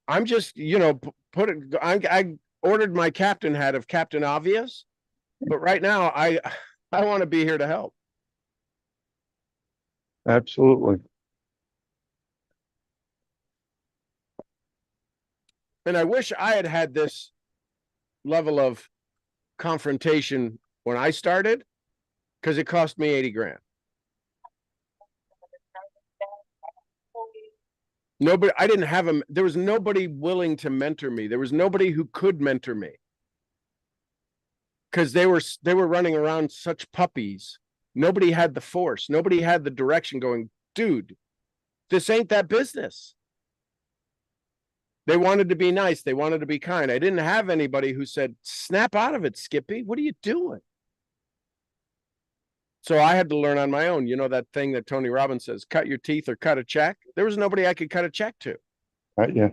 I'm just, I ordered my captain hat of Captain Obvious, but right now I want to be here to help. Absolutely. And I wish I had had this level of confrontation when I started, because it cost me 80 grand. I didn't have there was nobody willing to mentor me. There was nobody who could mentor me. because they were running around such puppies. Nobody had the force. Nobody had the direction going, dude, this ain't that business. They wanted to be nice. They wanted to be kind. I didn't have anybody who said, snap out of it, Skippy. What are you doing? So I had to learn on my own. You know, that thing that Tony Robbins says, cut your teeth or cut a check. There was nobody I could cut a check to. Right, yeah.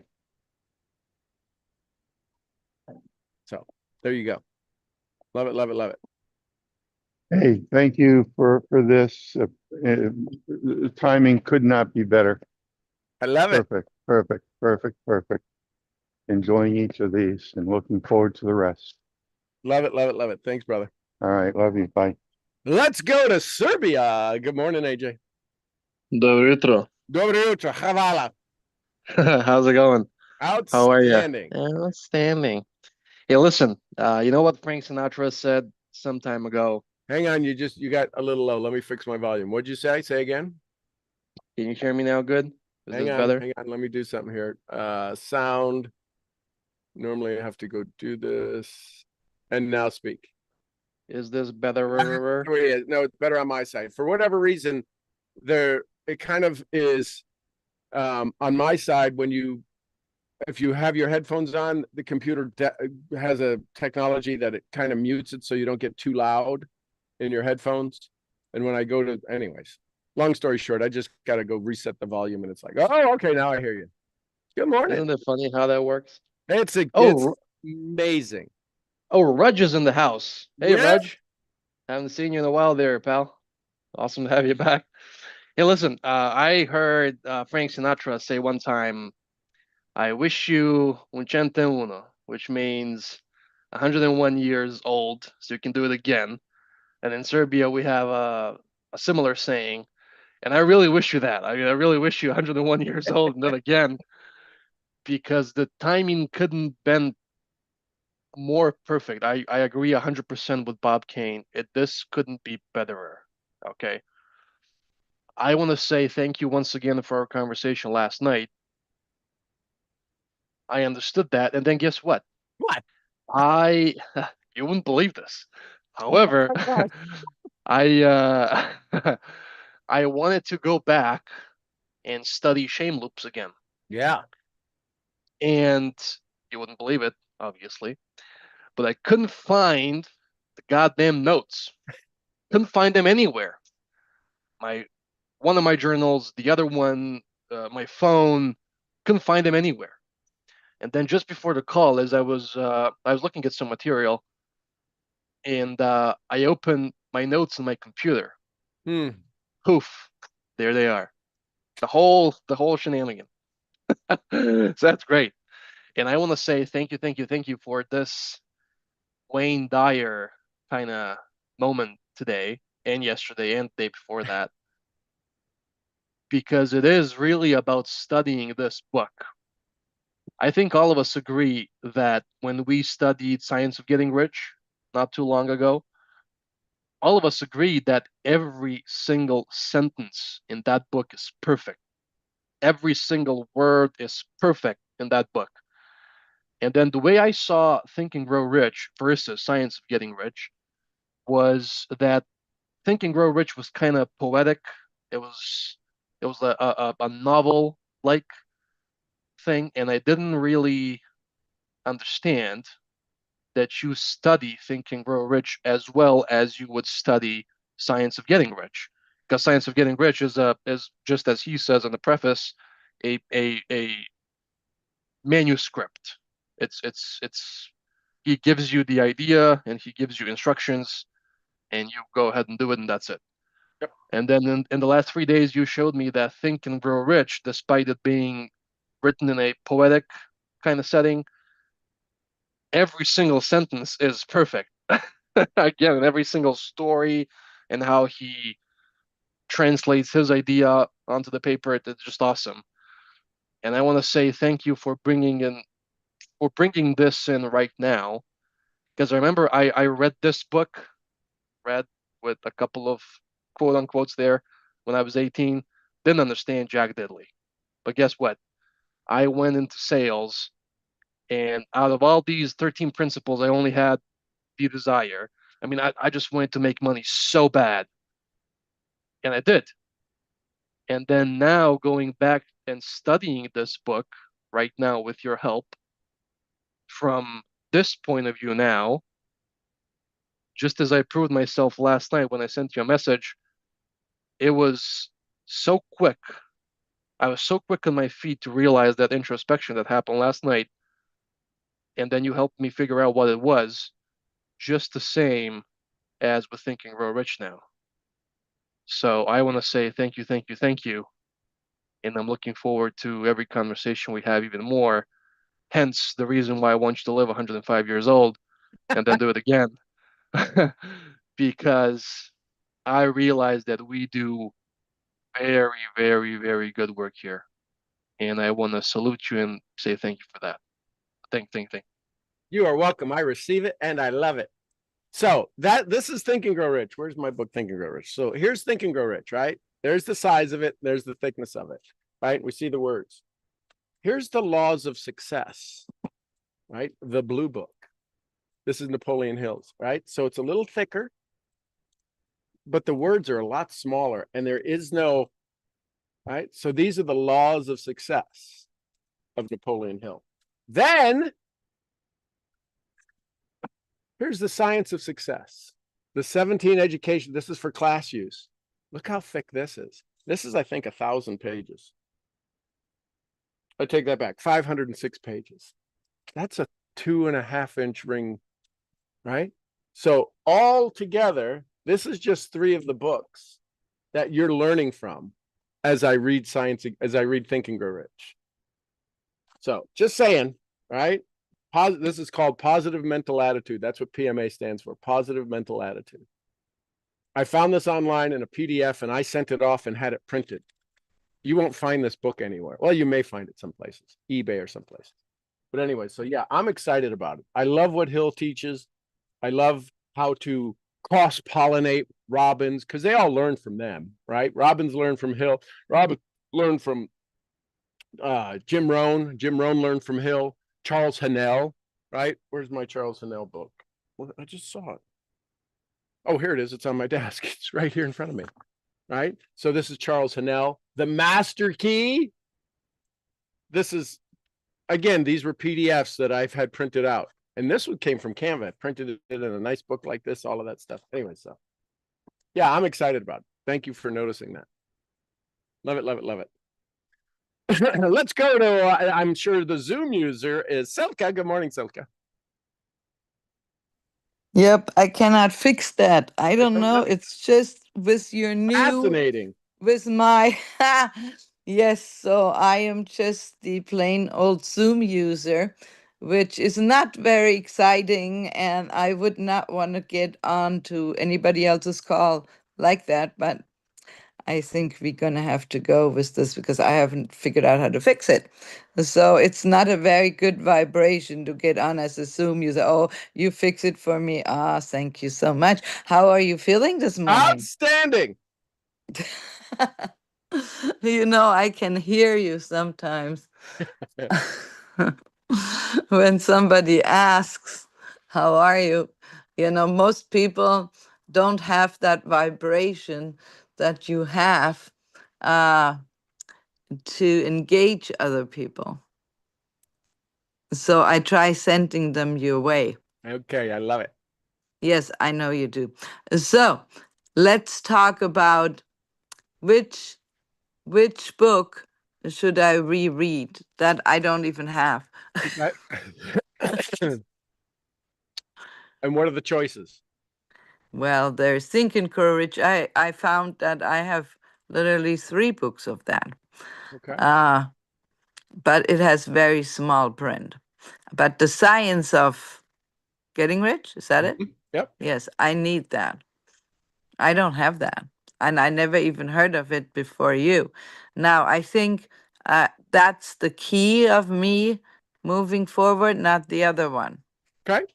So there you go. Love it, love it, love it. Hey, thank you for this. The timing could not be better. I love it. Perfect, perfect, perfect, perfect. Enjoying each of these and looking forward to the rest. Love it, love it, love it. Thanks, brother. All right, love you. Bye. Let's go to Serbia. Good morning, AJ. Dobro jutro. Dobro jutro. Hvala. How's it going? How are you? Outstanding. Outstanding. Hey, listen, you know what Frank Sinatra said some time ago? Hang on, you got a little low. Let me fix my volume. What'd you say? Say again. Can you hear me now good? Is Hang this on, better? hang on. Let me do something here. Sound. Normally I have to go do this. And now speak. Is this better? No, it's better on my side. For whatever reason, it kind of is on my side if you have your headphones on, the computer has a technology that it kind of mutes it so you don't get too loud in your headphones. And when I go to, anyways, long story short, I just got to go reset the volume and it's like, oh, okay, now I hear you. Good morning. Isn't it funny how that works? It's Oh, amazing. oh, Rudge is in the house. Hey, Yeah. Rudge. Haven't seen you in a while there, pal. Awesome to have you back. Hey, listen, I heard Frank Sinatra say one time, I wish you un centuno, which means 101 years old, so you can do it again. And in Serbia, we have a similar saying. And I really wish you that. I mean, I really wish you 101 years old and then again, because the timing couldn't been more perfect. I agree 100% with Bob Kane. This couldn't be betterer. Okay. I want to say thank you once again for our conversation last night. I understood that. And then guess what? What? You wouldn't believe this. However, I I wanted to go back and study shame loops again. Yeah. And you wouldn't believe it, obviously, but I couldn't find the goddamn notes. Couldn't find them anywhere. One of my journals, the other one, my phone, couldn't find them anywhere. And then just before the call, as I was looking at some material, and I opened my notes on my computer. Poof, there they are. The whole shenanigan. So that's great. And I want to say thank you for this Wayne Dyer kind of moment today and yesterday and the day before that. Because it is really about studying this book. I think all of us agree that when we studied Science of Getting Rich not too long ago, all of us agreed that every single sentence in that book is perfect. Every single word is perfect in that book. And then the way I saw Think and Grow Rich versus Science of Getting Rich was that Think and Grow Rich was kind of poetic. It was a novel-like thing, and I didn't really understand that you study Think and Grow Rich as well as you would study Science of Getting Rich, because Science of Getting Rich is just as he says in the preface, a manuscript. It's he gives you the idea and he gives you instructions, and you go ahead and do it, and that's it. Yep. And then in the last 3 days, you showed me that Think and Grow Rich, despite it being written in a poetic kind of setting, every single sentence is perfect. Again, and every single story and how he translates his idea onto the paper, it's just awesome. And I want to say thank you for bringing this in right now, because I remember I read this book, read with a couple of quote unquotes there when I was 18, didn't understand jack diddly. But guess what? I went into sales, and out of all these 13 principles, I only had the desire. I mean, I just wanted to make money so bad. And I did. And then now going back and studying this book right now with your help from this point of view now, just as I proved myself last night when I sent you a message, it was so quick. I was so quick on my feet to realize that introspection that happened last night. And then you helped me figure out what it was, just the same as with Think and Grow Rich now. So I want to say thank you, thank you, thank you. And I'm looking forward to every conversation we have even more. Hence the reason why I want you to live 105 years old and then do it again. Because I realize that we do very, very, very good work here. And I want to salute you and say thank you for that. Thank. You are welcome. I receive it and I love it. So this is Think and Grow Rich. Where's my book, Think and Grow Rich? So here's Think and Grow Rich, right? There's the size of it. There's the thickness of it, right? We see the words. Here's the laws of success, right? The blue book. This is Napoleon Hill's, right? So it's a little thicker, but the words are a lot smaller and there is no, right? So these are the laws of success of Napoleon Hill. Then here's the science of success. The 17 education. This is for class use. Look how thick this is. This is, I think, 1,000 pages. I take that back. 506 pages. That's a 2.5-inch ring, right? So all together, this is just 3 of the books that you're learning from as I read science, as I read Think and Grow Rich. So just saying, right? This is called positive mental attitude. That's what PMA stands for, positive mental attitude. I found this online in a PDF and I sent it off and had it printed. You won't find this book anywhere. Well, you may find it some places, eBay or some places. But anyway, so yeah, I'm excited about it. I love what Hill teaches. I love how to cross-pollinate Robbins because they all learn from them, right? Robbins learned from Hill. Robbins learned from Jim Rohn. Jim Rohn learned from Hill. Charles Haanel, right? Where's my Charles Haanel book? Well, I just saw it. Oh, here it is. It's on my desk. It's right here in front of me, right? So this is Charles Haanel, the Master Key. This is, again, these were PDFs that I've had printed out. And this one came from Canva. I printed it in a nice book like this, all of that stuff. Anyway, so yeah, I'm excited about it. Thank you for noticing that. Love it, love it, love it. Let's go to, I'm sure the Zoom user is Selka. Good morning, Selka. Yep, I cannot fix that. I don't know. It's just with your new, Fascinating. with my, yes, so I am just the plain old Zoom user, which is not very exciting. And I would not want to get on to anybody else's call like that. But I think we're going to have to go with this because I haven't figured out how to fix it. So it's not a very good vibration to get on as a Zoom user. Oh, you fix it for me. Ah, thank you so much. How are you feeling this morning? Outstanding. You know, I can hear you sometimes. When somebody asks, how are you? You know, most people don't have that vibration that you have to engage other people. So I try sending them your way. Okay, I love it. Yes, I know you do. So let's talk about which book should I reread that I don't even have. And what are the choices? Well, there's Think and Grow Rich. I found that I have literally 3 books of that. Okay. But it has very small print. But the Science of Getting Rich, is that it? Yep. Yes, I need that. I don't have that. And I never even heard of it before you. Now, I think that's the key of me moving forward, not the other one. Okay.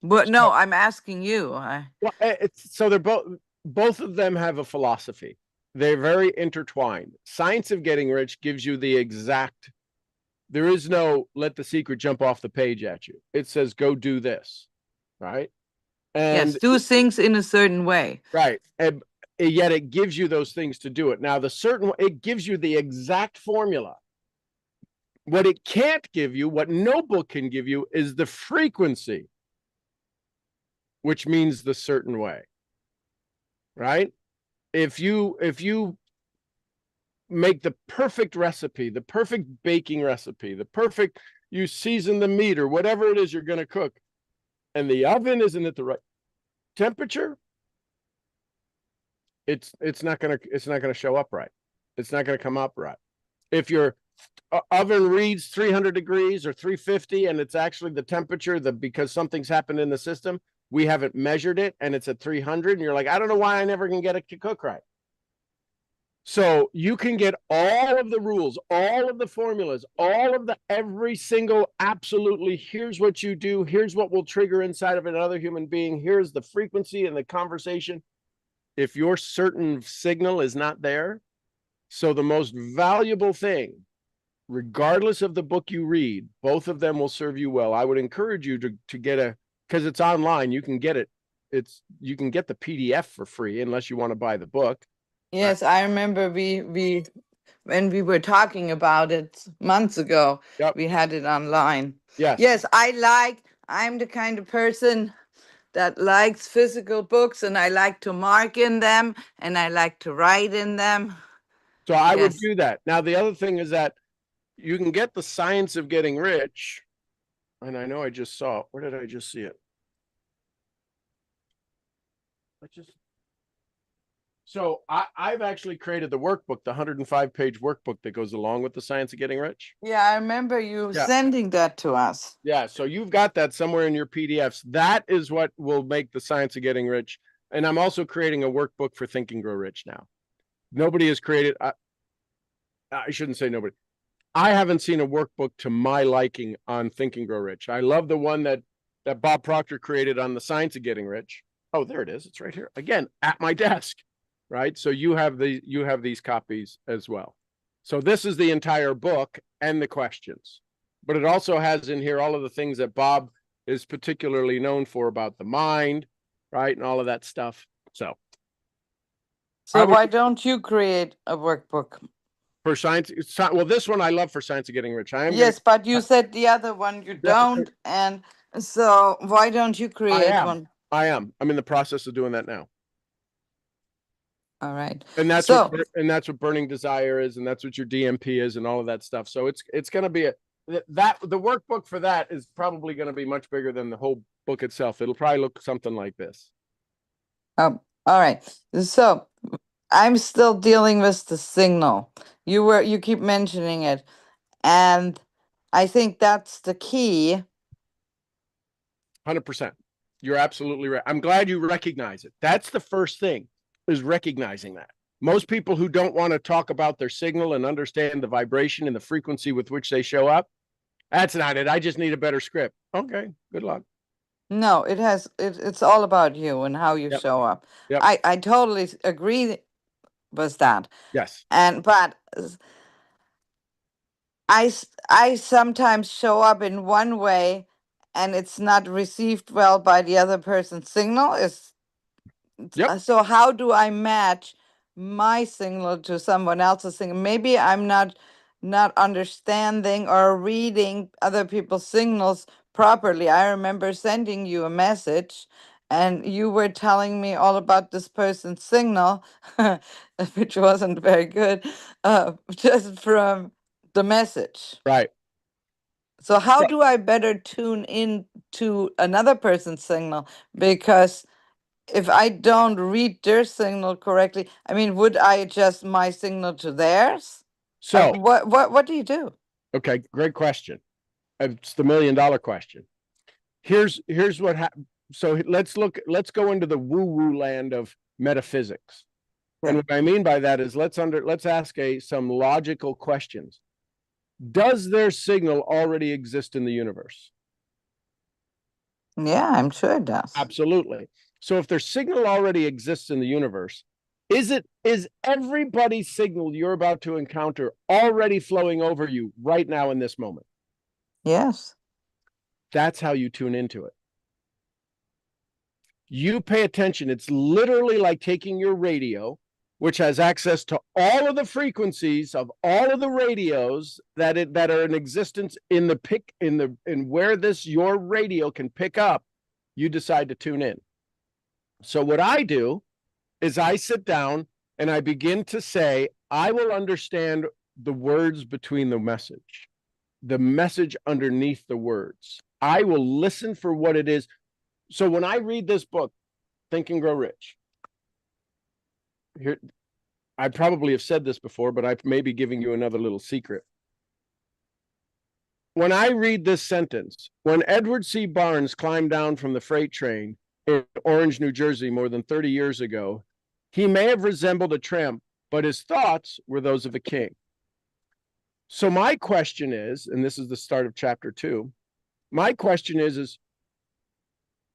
But no, I'm asking you. Well, it's so they're both of them have a philosophy. They're very intertwined. Science of Getting Rich gives you the exact, there is no let the secret jump off the page at you. It says, go do this, right? And Yes, do things in a certain way. right. And yet it gives you those things to do it. Now, it gives you the exact formula. What it can't give you, what no book can give you, is the frequency, which means the certain way. Right? If you make the perfect recipe, the perfect baking recipe, you season the meat or whatever it is you're going to cook, and the oven isn't at the right temperature, it's not gonna show up right. It's not gonna come up right. If your oven reads 300 degrees or 350 and it's actually the temperature because something's happened in the system, we haven't measured it and it's at 300 and you're like, I don't know why I never can get it to cook right. So you can get all of the rules, all of the formulas, every single absolutely, here's what you do, here's what will trigger inside of another human being, here's the frequency and the conversation. If your certain signal is not there, so the most valuable thing, regardless of the book you read, both of them will serve you well. I would encourage you to get because it's online, you can get it. You can get the PDF for free unless you want to buy the book. Yes, I remember we when we were talking about it months ago, Yep. we had it online. Yes. Yes, I'm the kind of person that likes physical books, and I like to mark in them and I like to write in them. So I would Yes. do that. Now, the other thing is that you can get the Science of Getting Rich. And I know I just saw it. Where did I just see it? So I've actually created the workbook, the 105-page workbook that goes along with the Science of Getting Rich. Yeah, I remember you Yeah. sending that to us. Yeah, so you've got that somewhere in your PDFs. That is what will make the Science of Getting Rich. And I'm also creating a workbook for Think and Grow Rich now. Nobody has created, I shouldn't say nobody. I haven't seen a workbook to my liking on Think and Grow Rich. I love the one that Bob Proctor created on the Science of Getting Rich. Oh, there it is. It's right here. Again, at my desk. Right? So you have these copies as well. So this is the entire book and the questions. But it also has in here all of the things that Bob is particularly known for about the mind, right? And all of that stuff. So Why don't you create a workbook? for science, well, this one I love for Science of Getting Rich. Yes, but you said the other one you don't, and so why don't you create one? I am. I'm in the process of doing that now. All right. And that's what Burning Desire is, and that's what your DMP is, and all of that stuff. So it's going to be the workbook for that is probably going to be much bigger than the whole book itself. It'll probably look something like this. All right. So I'm still dealing with the signal. You keep mentioning it, and I think that's the key. 100%. You're absolutely right. I'm glad you recognize it. That's the first thing, is recognizing that. Most people who don't want to talk about their signal and understand the vibration and the frequency with which they show up, that's not it. I just need a better script. Okay, good luck. No, it's all about you and how you show up. Yep. I totally agree with that. Yes. But I sometimes show up in one way and it's not received well by the other person's signal. Yep. So how do I match my signal to someone else's signal? Maybe I'm not understanding or reading other people's signals properly. I remember sending you a message and you were telling me all about this person's signal, which wasn't very good, just from the message. Right. So how do I better tune in to another person's signal? Because if I don't read their signal correctly, I mean, would I adjust my signal to theirs? So What do you do? okay, great question. It's the $1 million question. Here's what happened. So let's go into the woo-woo land of metaphysics. And what I mean by that is let's ask some logical questions. Does their signal already exist in the universe? Yeah, I'm sure it does. Absolutely. So if their signal already exists in the universe, is everybody's signal you're about to encounter already flowing over you right now in this moment? Yes. That's how you tune into it. You pay attention. It's literally like taking your radio, which has access to all of the frequencies of all of the radios that are in existence in where your radio can pick up. You decide to tune in. So what I do is I sit down and I begin to say, I will understand the words between the message underneath the words. I will listen for what it is. So when I read this book, Think and Grow Rich, here, I probably have said this before, but I may be giving you another little secret. When I read this sentence, when Edward C. Barnes climbed down from the freight train in Orange, New Jersey, more than 30 years ago, he may have resembled a tramp, but his thoughts were those of a king. So my question is, and this is the start of chapter 2, my question is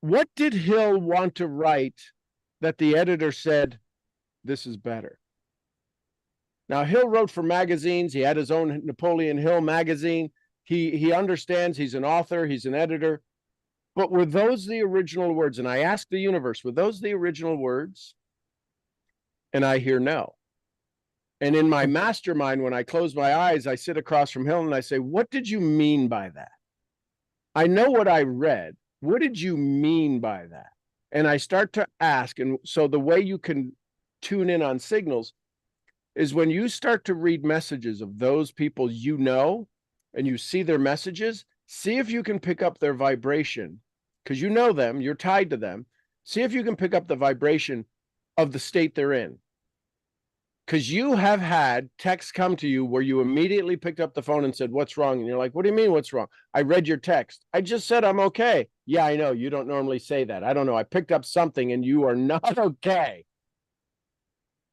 what did Hill want to write that the editor said, this is better? Now, Hill wrote for magazines. He had his own Napoleon Hill magazine. He understands, he's an author, he's an editor. But were those the original words? And I asked the universe, were those the original words? And I hear no. And in my mastermind, when I close my eyes, I sit across from Hill and I say, what did you mean by that? I know what I read. What did you mean by that? And I start to ask. And so the way you can tune in on signals is when you start to read messages of those people you know, and you see their messages, see if you can pick up their vibration, because you know them, you're tied to them. See if you can pick up the vibration of the state they're in. Because you have had texts come to you where you immediately picked up the phone and said, what's wrong? And you're like, what do you mean, what's wrong? I read your text. I just said, I'm okay. Yeah, I know. You don't normally say that. I don't know. I picked up something and you are not okay.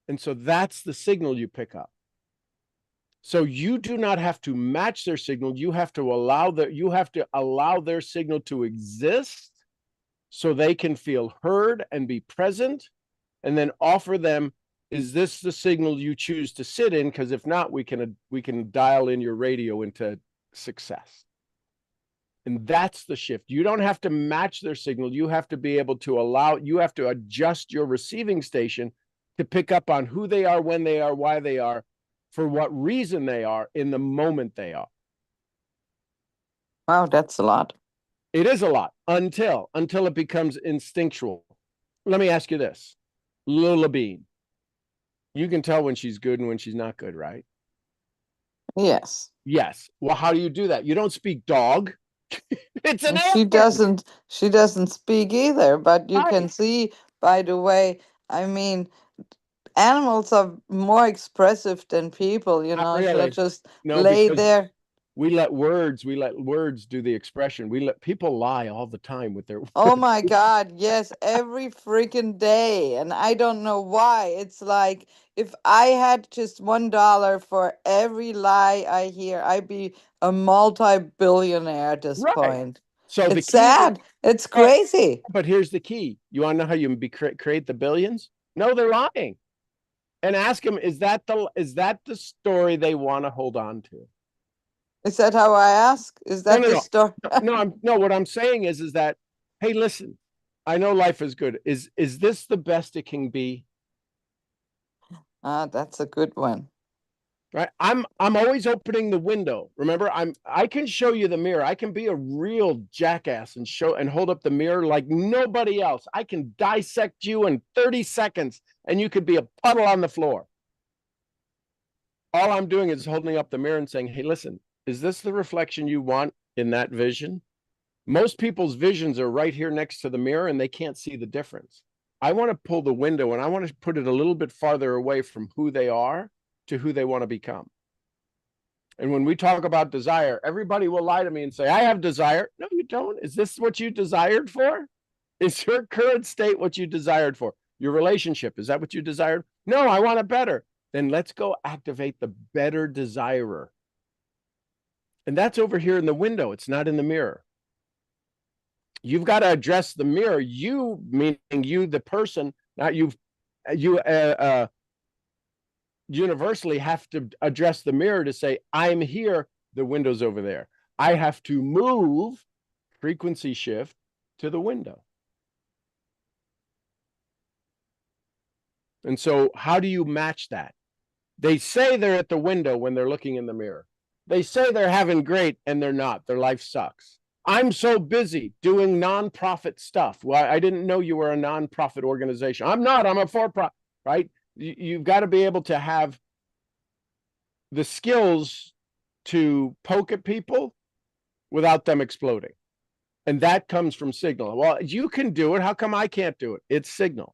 And so that's the signal you pick up. So you do not have to match their signal. You have to allow their signal to exist so they can feel heard and be present, and then offer them, is this the signal you choose to sit in? Because if not, we can dial in your radio into success. And that's the shift. You don't have to match their signal. You have to be able to you have to adjust your receiving station to pick up on who they are, when they are, why they are, for what reason they are, in the moment they are. Wow, that's a lot. It is a lot until it becomes instinctual. Let me ask you this. Lula Bean. You can tell when she's good and when she's not good, right? Yes. Yes. Well, how do you do that? You don't speak dog. It's an And she doesn't speak either, but you Right. can see by the way, I mean, animals are more expressive than people, you Not know, they'll really. just No, lay because there. we let words do the expression. We let people lie all the time with their Oh my God, yes, every freaking day. And I don't know why. It's like if I had just $1 for every lie I hear, I'd be a multi-billionaire at this Right. point. So the It's key, sad. It's crazy. but here's the key. You want to know how you create the billions? No, they're lying. And ask them, is that the story they want to hold on to? Is that how I ask? Is that the story? No, what I'm saying is that, hey, listen, I know life is good. Is this the best it can be? Ah, that's a good one. Right. I'm always opening the window. Remember, I can show you the mirror. I can be a real jackass and hold up the mirror like nobody else. I can dissect you in 30 seconds and you could be a puddle on the floor. All I'm doing is holding up the mirror and saying, hey, listen, is this the reflection you want in that vision? Most people's visions are right here next to the mirror and they can't see the difference. I want to pull the window and I want to put it a little bit farther away from who they are to who they want to become. And when we talk about desire, everybody will lie to me and say, I have desire. No, you don't. Is this what you desired for? Is your current state what you desired for? Your relationship, is that what you desired? No, I want it better. Then let's go activate the better desirer. And that's over here in the window. It's not in the mirror. You've got to address the mirror. You, meaning you, the person, not you universally have to address the mirror to say, I'm here, the window's over there. I have to move, frequency shift, to the window. And so how do you match that? They say they're at the window when they're looking in the mirror. They say they're having great and they're not. Their life sucks. I'm so busy doing nonprofit stuff. Well, I didn't know you were a nonprofit organization. I'm not, I'm a for-profit, right? You've got to be able to have the skills to poke at people without them exploding. And that comes from Signal. Well, you can do it. How come I can't do it? It's Signal.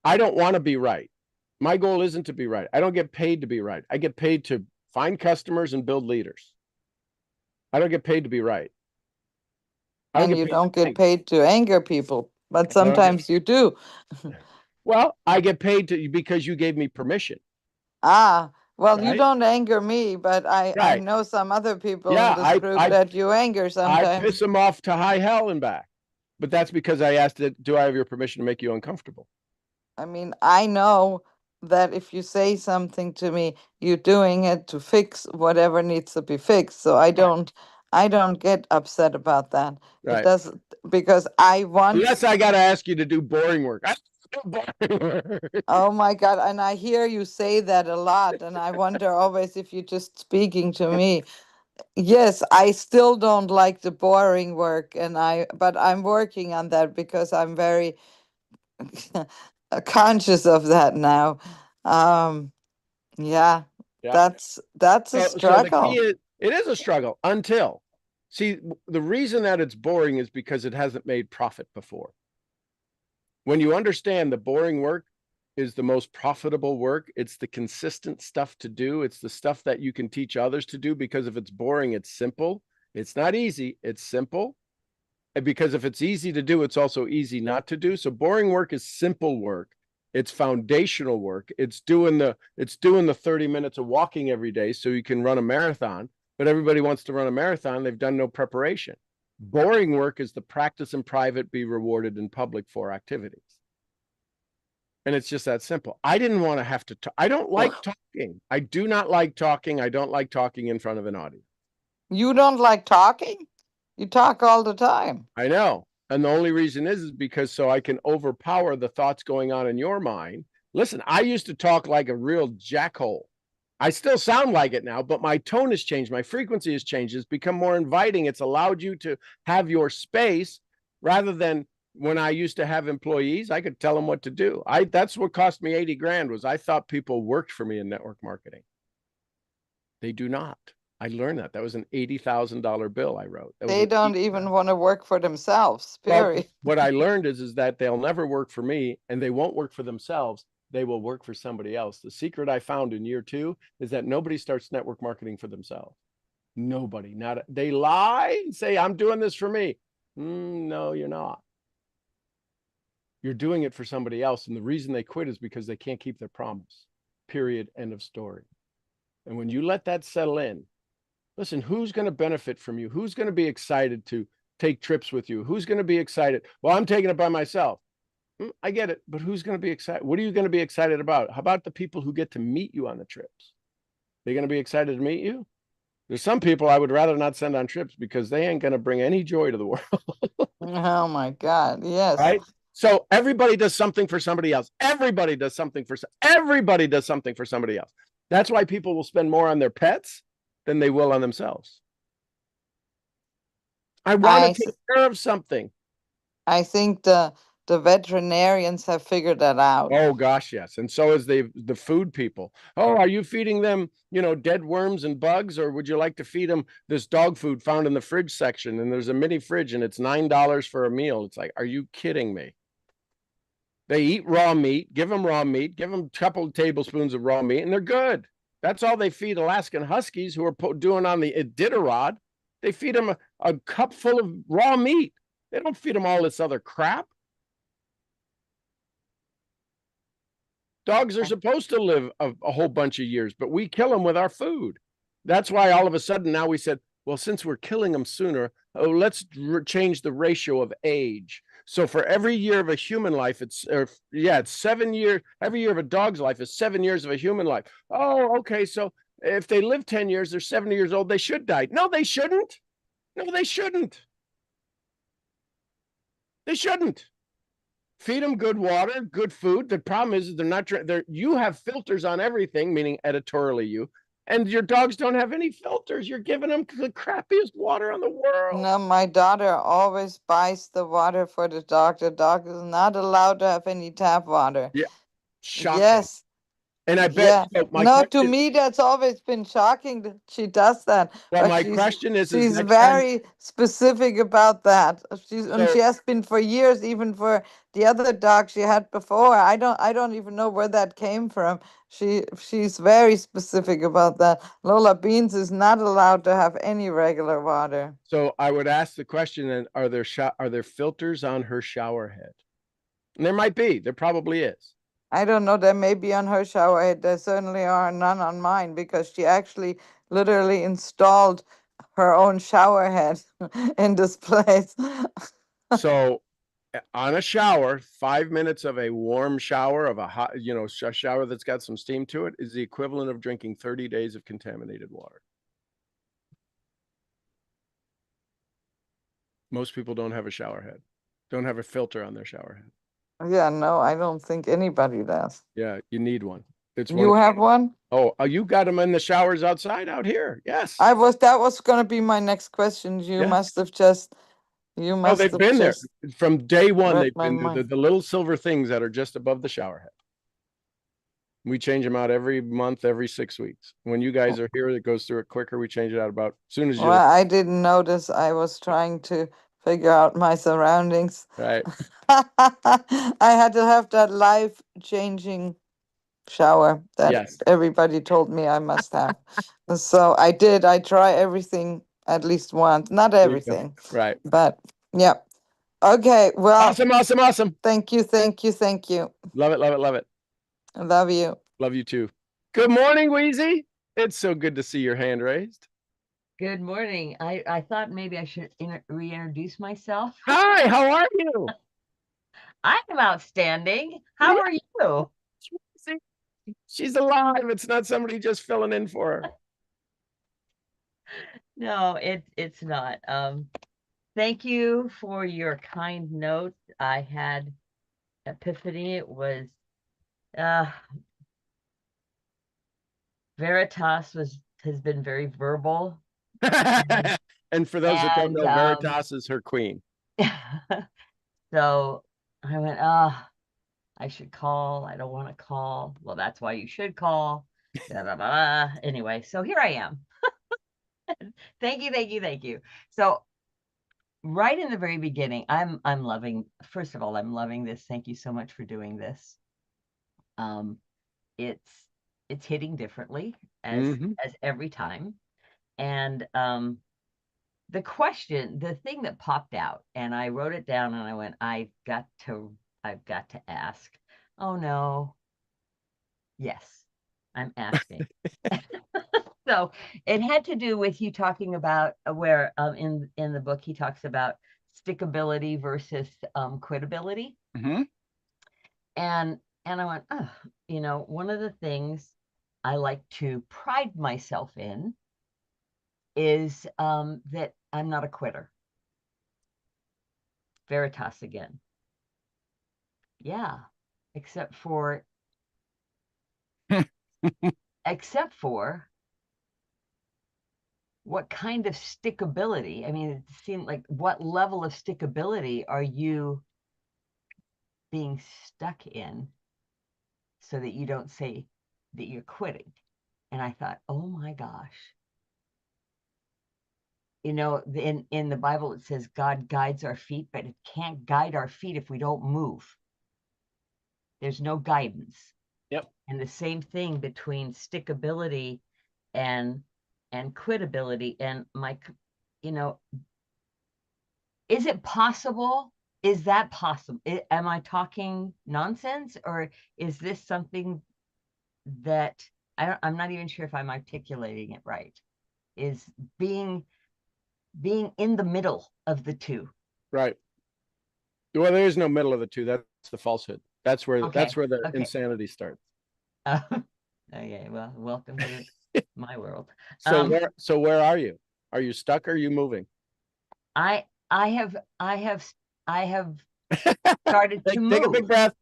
I don't want to be right. My goal isn't to be right. I don't get paid to be right. I get paid to find customers and build leaders. I don't get paid to be right. And you don't get paid to anger people, but sometimes you do. Well, I get paid to because you gave me permission. Ah, well, you Right? don't anger me, but I Right. know some other people Yeah, in this group that you anger I sometimes. piss them off to high hell and back. But that's because I asked it, do I have your permission to make you uncomfortable? I mean, I know that if you say something to me, you're doing it to fix whatever needs to be fixed. So I don't get upset about that. It Right. doesn't, because I want. Unless I got to ask you to do boring work. I do boring work. Oh my God. And I hear you say that a lot. And I wonder always if you're just speaking to me. Yes, I still don't like the boring work, but I'm working on that because I'm very conscious of that now. Yeah, Yeah. that's a So the struggle. key is, it is a struggle until, see, the reason that it's boring is because it hasn't made profit before. When you understand the boring work is the most profitable work, it's the consistent stuff to do. It's the stuff that you can teach others to do, because if it's boring, it's simple. It's not easy, it's simple. And because if it's easy to do, it's also easy not to do. So boring work is simple work. It's foundational work. It's doing the 30 minutes of walking every day so you can run a marathon, but everybody wants to run a marathon. They've done no preparation. Boring work is the practice in private, be rewarded in public for activities. And it's just that simple. I didn't want to have to talk. I don't like talking. I do not like talking. I don't like talking in front of an audience. You don't like talking? You talk all the time. I know. And the only reason is because so I can overpower the thoughts going on in your mind. Listen, I used to talk like a real jackhole. I still sound like it now, but my tone has changed. My frequency has changed. It's become more inviting. It's allowed you to have your space rather than when I used to have employees, I could tell them what to do. That's what cost me 80 grand was I thought people worked for me in network marketing. They do not. I learned that. That was an $80,000 bill I wrote. They don't even want to work for themselves, period. Well, what I learned is that they'll never work for me and they won't work for themselves. They will work for somebody else. The secret I found in year 2 is that nobody starts network marketing for themselves. Nobody. They lie and say, I'm doing this for me. No, you're not. You're doing it for somebody else. And the reason they quit is because they can't keep their promise. Period. End of story. And when you let that settle in, listen, who's going to benefit from you? Who's going to be excited to take trips with you? Who's going to be excited? Well, I'm taking it by myself. I get it, but who's going to be excited? What are you going to be excited about? How about the people who get to meet you on the trips? They're going to be excited to meet you? There's some people I would rather not send on trips because they ain't going to bring any joy to the world. Oh my God, yes. Right? So everybody does something for somebody else. Everybody does something for somebody else. That's why people will spend more on their pets than they will on themselves. I want to take care of something. I think the veterinarians have figured that out. Oh gosh, yes. And so is the food people. Oh, are you feeding them, dead worms and bugs, or would you like to feed them this dog food found in the fridge section? And there's a mini fridge and it's $9 for a meal. It's like, are you kidding me? They eat raw meat, give them raw meat, give them a couple of tablespoons of raw meat, and they're good. That's all they feed Alaskan Huskies who are doing on the Iditarod. They feed them a cup full of raw meat. They don't feed them all this other crap. Dogs are supposed to live a whole bunch of years, but we kill them with our food. That's why all of a sudden now we said, well, since we're killing them sooner, let's change the ratio of age. So for every year of a human life, it's 7 years. Every year of a dog's life is 7 years of a human life. Oh, okay. So if they live 10 years, they're 70 years old. They should die. No, they shouldn't. No, they shouldn't. They shouldn't. Feed them good water, good food. The problem is they're not, you have filters on everything, meaning editorially you, and your dogs don't have any filters. You're giving them the crappiest water in the world. No, my daughter always buys the water for the dog. The dog is not allowed to have any tap water. Yeah. Shocking. Yes. And I Yeah. bet, so my No, to question, me, that's always been shocking that she does that. well, But my question is she's next time, very specific about that. And she So- has been for years, even for the other dog she had before. I don't even know where that came from. She's very specific about that. Lola Beans is not allowed to have any regular water. so I would ask the question then, are there filters on her shower head? And there might be, there probably is. I don't know, there may be on her shower head. There certainly are none on mine because she actually literally installed her own shower head in this place. So on a shower, 5 minutes of a warm shower of a hot, shower that's got some steam to it is the equivalent of drinking 30 days of contaminated water. Most people don't have a shower head, don't have a filter on their shower head. Yeah, no, I don't think anybody does. Yeah, you need one. It's You one. have one? Oh, you got them in the showers outside out here. Yes. That was gonna be my next question. You Yeah. must have just, Oh, they've been there from day one. read They've my been mind. the little silver things that are just above the shower head. We change them out every month, every 6 weeks. When you guys are here, it goes through it quicker. We change it out about as soon as you. Well, I didn't notice. I was trying to figure out my surroundings. Right. I had to have that life-changing shower that Yes. everybody told me I must have. So I did. I try everything at least once. Not There you go. everything, Right. but yeah. Okay, well, Awesome. Awesome. Awesome. thank you, thank you, thank you. Love it. Love it. Love it. I love you. Love you too. Good morning, Wheezy. It's so good to see your hand raised. Good morning. I thought maybe I should reintroduce myself. Hi, how are you? I am outstanding. How Yeah. are you? She's alive. It's not somebody just filling in for her. No, it's not. Thank you for your kind note. I had epiphany. It was Veritas has been very verbal. And for those that don't know, And, Veritas is her queen. So I went, I should call. I don't want to call. Well, that's why you should call. Blah, blah, blah. Anyway, so here I am. Thank you, thank you, thank you. So right in the very beginning, I'm loving, first of all, I'm loving this. Thank you so much for doing this. It's hitting differently as every time. And the question, the thing that popped out, and I wrote it down and I went, I've got to ask. Oh no. Yes, I'm asking. So it had to do with you talking about where in the book he talks about stickability versus quitability. And I went, oh, one of the things I like to pride myself in is that I'm not a quitter. Veritas again. Yeah, except for what kind of stickability? I mean, it seemed like what level of stickability are you being stuck in so that you don't say that you're quitting? And I thought, oh my gosh. In the Bible, it says God guides our feet, but it can't guide our feet if we don't move. There's no guidance. Yep. And the same thing between stickability and quitability. And is it possible? Is that possible? Am I talking nonsense, or is this something that I'm not even sure if I'm articulating it right? Is being in the middle of the two. Right. Well, there is no middle of the two. That's the falsehood. That's where the Okay. insanity starts. Okay, well, welcome to my world. So where are you? Are you stuck or are you moving? I have started to Take a big move. breath.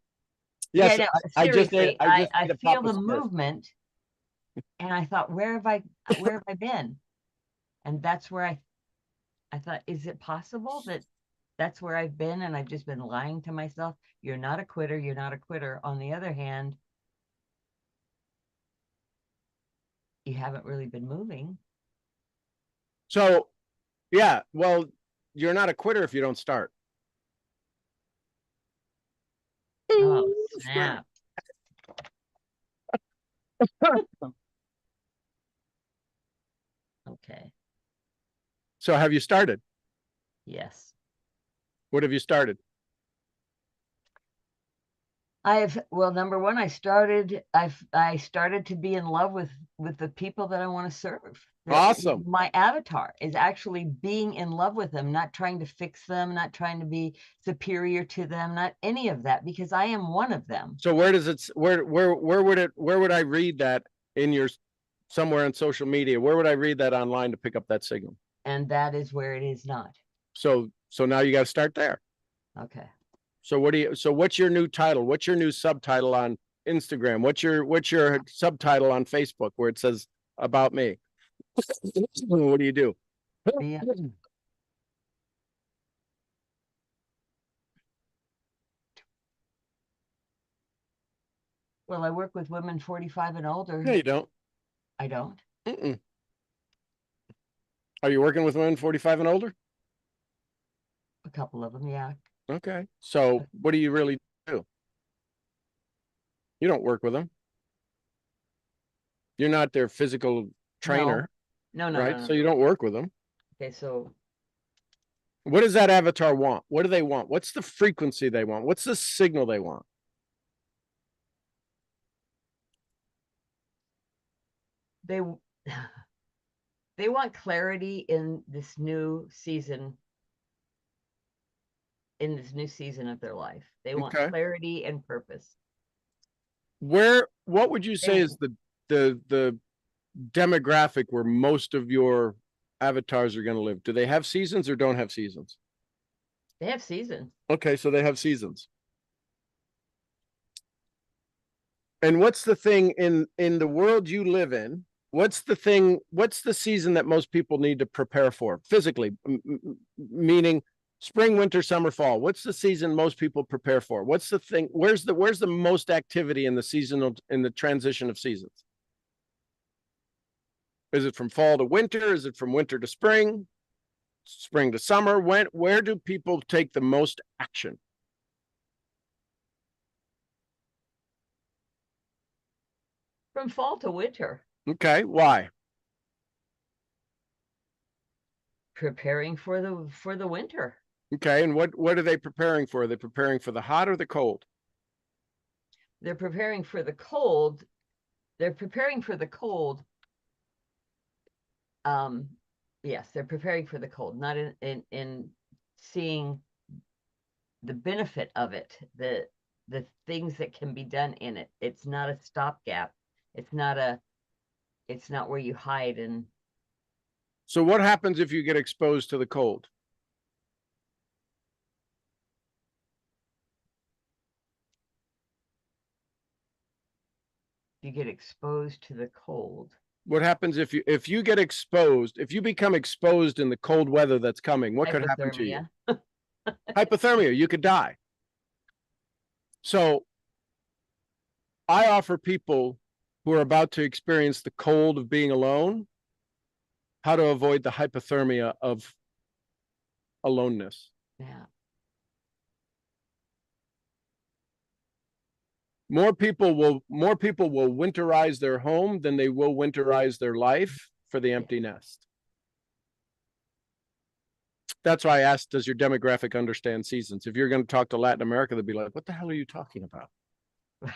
Yes, Yeah, no, I just seriously, ate, I just I ate a feel Papa the Smurf. movement, and I thought, where have I been? And that's where I thought, is it possible that that's where I've been and I've just been lying to myself? You're not a quitter. You're not a quitter. On the other hand, you haven't really been moving. So, yeah, well, you're not a quitter if you don't start. Oh, snap. Okay. So have you started? Yes. What have you started? Well, number one, I started to be in love with the people that I want to serve. Awesome. My avatar is actually being in love with them, not trying to fix them, not trying to be superior to them, not any of that, because I am one of them. So where does it, where would I read that in your, somewhere on social media? Where would I read that online to pick up that signal? And that is where it is not. So now you got to start there. Okay. So what's your new title? What's your new subtitle on Instagram? What's your subtitle on Facebook where it says about me? What do you do? Yeah. Well, I work with women 45 and older. No, you don't. I don't. Mm-mm. Are you working with women 45 and older? A couple of them, yeah. Okay. So what do you really do? You don't work with them. You're not their physical trainer, No, right? no. So you don't work with them. Okay, so What does that avatar want? What do they want? What's the frequency they want? What's the signal they want? they they want clarity in this new season. In this new season of their life, they want Okay. clarity and purpose. What would you say is the demographic where most of your avatars are going to live? Do they have seasons or don't have seasons? They have seasons. Okay, so they have seasons. And what's the thing in the world you live in? What's the season that most people need to prepare for physically? Meaning spring, winter, summer, fall. What's the season most people prepare for? What's the thing? Where's the most activity in the transition of seasons? Is it from fall to winter? Is it from winter to spring? Spring to summer? Where do people take the most action? From fall to winter. Okay, why? Preparing for the winter. Okay, and what are they preparing for? Are they preparing for the hot or the cold? They're preparing for the cold. They're preparing for the cold. Yes, they're preparing for the cold, not in seeing the benefit of it, the things that can be done in it. It's not a stopgap. It's not where you hide. And So what happens if you get exposed to the cold? you get exposed to the cold. What happens if you get exposed, if you become exposed in the cold weather that's coming, what could happen to you? Hypothermia, you could die. So I offer people who are about to experience the cold of being alone how to avoid the hypothermia of aloneness. Yeah. More people will winterize their home than they will winterize their life for the empty nest. That's why I asked, does your demographic understand seasons? If you're going to talk to Latin America, they'll be like, what the hell are you talking about? Right.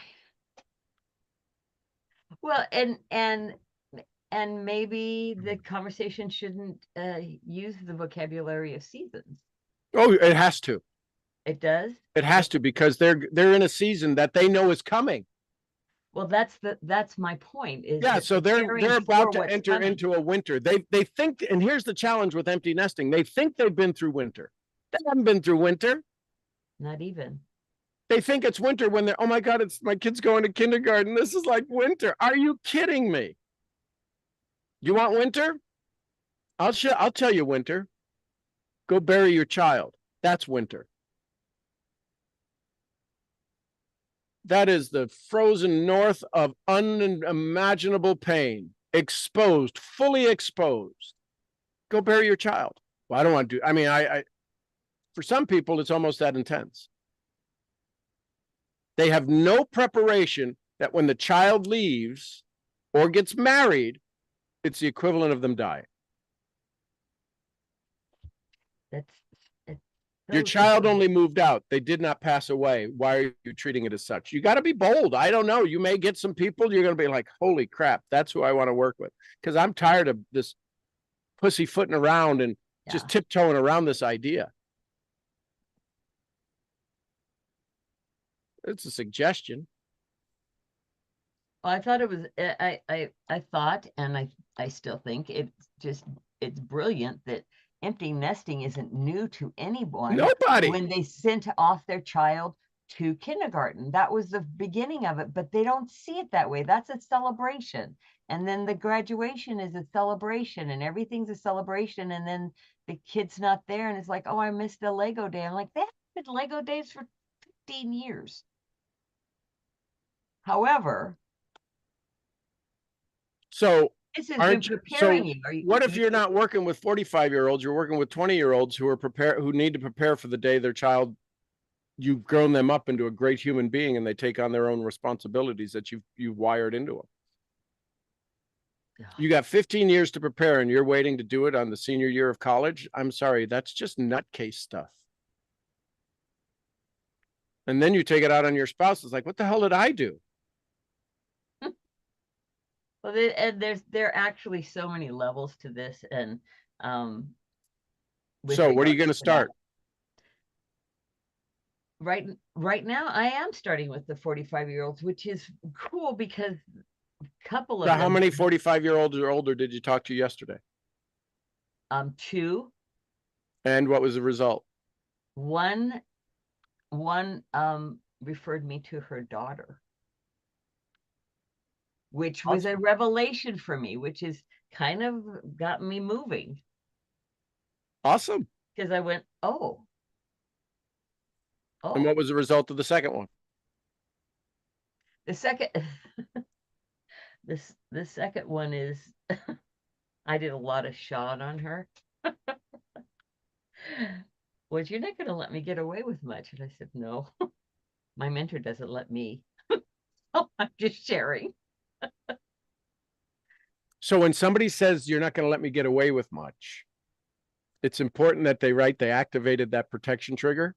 Well, and maybe the conversation shouldn't use the vocabulary of seasons. Oh, it has to. It does? It has to, because they're in a season that they know is coming. Well, that's my point. Is Yeah, so they're preparing about for to what's enter coming. into a winter. They think, and here's the challenge with empty nesting. They think they've been through winter. They haven't been through winter. Not even. They think it's winter when they're, oh my God, it's my kid's going to kindergarten. This is like winter. Are you kidding me? You want winter? I'll tell you winter. Go bury your child. That's winter. That is the frozen north of unimaginable pain. Exposed, fully exposed. Go bury your child. Well, I don't want to do, I mean, I for some people, it's almost that intense. They have no preparation that when the child leaves or gets married, it's the equivalent of them dying. It's Your so child true. only moved out. They did not pass away. Why are you treating it as such? You got to be bold. I don't know. You may get some people, you're going to be like, holy crap, that's who I want to work with. Because I'm tired of this pussyfooting around and just Yeah. tiptoeing around this idea. It's a suggestion. Well, I thought it was, I thought, and I still think it's brilliant that empty nesting isn't new to anyone. Nobody. When they sent off their child to kindergarten, that was the beginning of it, but they don't see it that way. That's a celebration. And then the graduation is a celebration and everything's a celebration. And then the kid's not there and it's like, oh, I missed the Lego day. I'm like, they haven't been Lego days for 15 years. However, So this has aren't been you, preparing so you. Are you. what if you're not working with 45-year-olds, you're working with 20-year-olds who are who need to prepare for the day their child, you've grown them up into a great human being and they take on their own responsibilities that you've wired into them. You got 15 years to prepare and you're waiting to do it on the senior year of college. I'm sorry, that's just nutcase stuff. And then you take it out on your spouse. It's like, what the hell did I do? Well, and there are actually so many levels to this, and So what are you going to start? Right now, I am starting with the 45-year-olds, which is cool because a couple of So them. how many 45-year-olds or older did you talk to yesterday? 2. And what was the result? One referred me to her daughter, which was a revelation for me, which is kind of got me moving. Awesome. Because I went, oh. And what was the result of the second one? The second, the second one is, I did a lot of shot on her. Well, you're not going to let me get away with much. And I said, no, my mentor doesn't let me. Oh, I'm just sharing. So when somebody says you're not going to let me get away with much, it's important that they activated that protection trigger.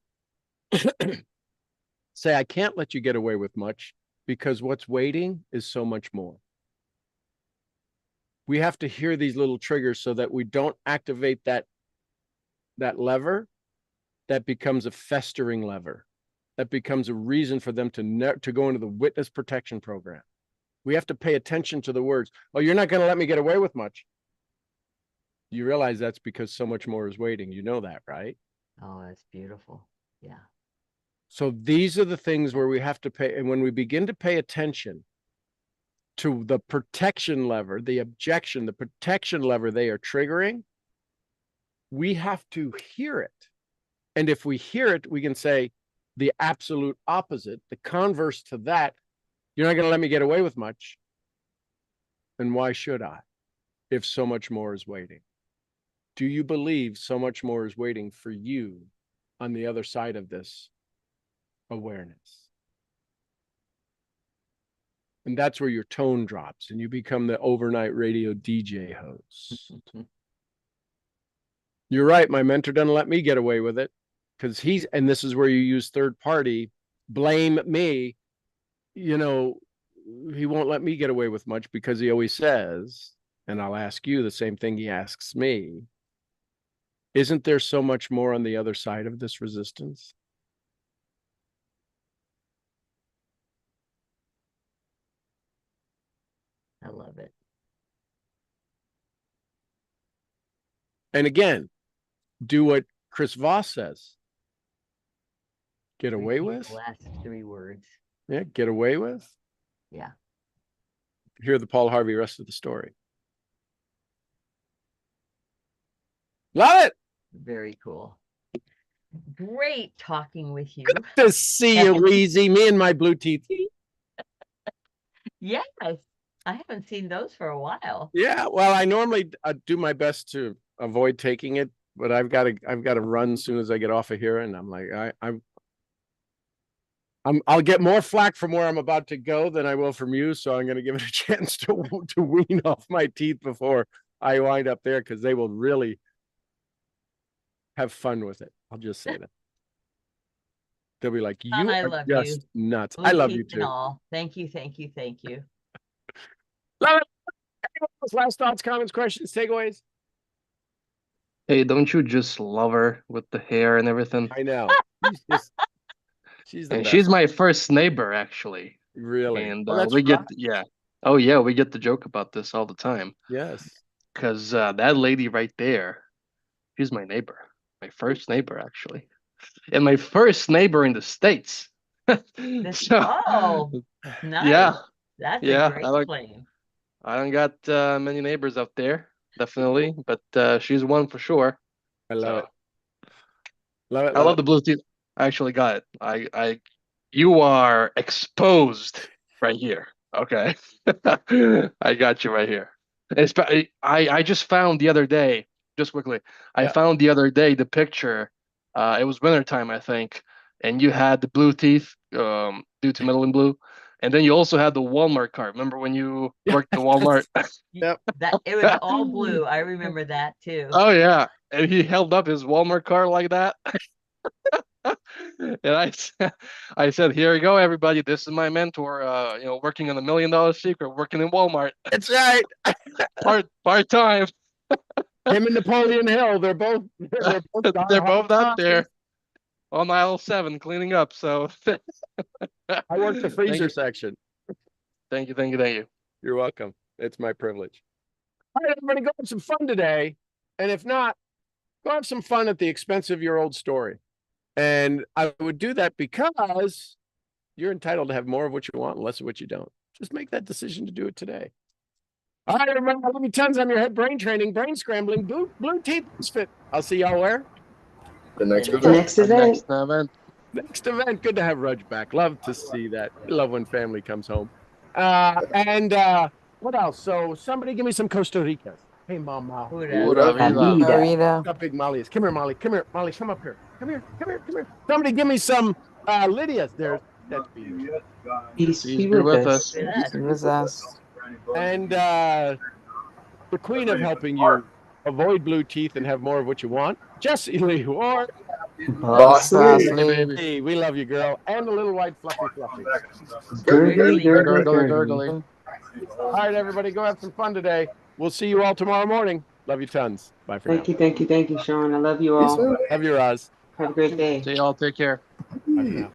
Say, I can't let you get away with much because what's waiting is so much more. We have to hear these little triggers so that we don't activate that lever that becomes a festering lever, that becomes a reason for them to go into the witness protection program. We have to pay attention to the words. Oh, you're not going to let me get away with much. You realize that's because so much more is waiting. You know that, right? Oh, that's beautiful. Yeah. So these are the things where we have to pay. And when we begin to pay attention to the protection lever, the objection, the protection lever they are triggering, we have to hear it. And if we hear it, we can say the absolute opposite, the converse to that. You're not going to let me get away with much. And why should I, if so much more is waiting? Do you believe so much more is waiting for you on the other side of this awareness? And that's where your tone drops and you become the overnight radio DJ host. You're right. My mentor doesn't let me get away with it because and this is where you use third party, blame me. You know, he won't let me get away with much because he always says, and I'll ask you the same thing he asks me, isn't there so much more on the other side of this resistance? I love it. And again, do what Chris Voss says. Get away Repeat with? the last 3 words. Yeah, get away with? Yeah. Hear the Paul Harvey rest of the story. Love it. Very cool. Great talking with you. Good to see you, Weezy. Me and my blue teeth. Yes. I haven't seen those for a while. Yeah, well, I normally do my best to avoid taking it, but I've got to run as soon as I get off of here, and I'm like, I'll get more flack from where I'm about to go than I will from you, so I'm going to give it a chance to wean off my teeth before I wind up there, because they will really have fun with it. I'll just say that. They'll be like, Son, you I are love just you. nuts. Blue I love you teeth and too. all. Thank you, thank you, thank you. Love it. Anyone else? Last thoughts, comments, questions, takeaways? Hey, don't you just love her with the hair and everything? I know. She's the And best. she's my first neighbor, actually. Really? And Oh, that's we get, right. yeah. Oh, yeah, we get to joke about this all the time. Yes. Because that lady right there, she's my neighbor. My first neighbor, actually. And my first neighbor in the States. Oh, nice. Yeah. That's Yeah, a great claim. I don't got many neighbors up there, definitely, but she's one for sure. I love So, it. Love it. I love the blue teeth. I actually got it. You are exposed right here. Okay. I got you right here. I just found the other day, just quickly, I Yeah. found the other day the picture. It was wintertime, I think, and you had the blue teeth, due to Metal in Blue. And then you also had the Walmart card. Remember when you worked at Walmart? Yep. That it was all blue. I remember that too. Oh yeah, and he held up his Walmart card like that. And I said, "Here you go, everybody. This is my mentor. Working on $1 Million Secret, working in Walmart, That's right. part time. Him and Napoleon Hill, they're both They're diehard both out fans. there on aisle 7 cleaning up. So I work the freezer section. Thank you. You're welcome. It's my privilege. All right, everybody, go have some fun today. And if not, go have some fun at the expense of your old story. And I would do that because you're entitled to have more of what you want and less of what you don't. Just make that decision to do it today. All right, everybody, I love you tons. I'm your head brain training, brain scrambling, blue teeth fit. I'll see y'all where? The next The event. Next event. Next event. Good to have Rudge back. Love to see that. Love when family comes home. And what else? So somebody give me some Costa Rica. Hey, Mama. Pura vida. Marita. How big Molly is. Come here, Molly. Come here, Molly. Come up here. Come here. Somebody give me some Lydia's. There's that's beautiful. Peace Peace be with us. It was us. And the queen of helping you avoid blue teeth and have more of what you want, Jessie Lee Ward. Boss Boss Lee. Lee. Hey, we love you, girl. And the little white fluffy. Gurgly, gurgly, Gurgly, gurgly. All right, everybody, go have some fun today. We'll see you all tomorrow morning. Love you tons. Bye for now. Thank you, Sean. I love you all. Love you, Roz. Have a great day. See y'all. Take care. Bye for now.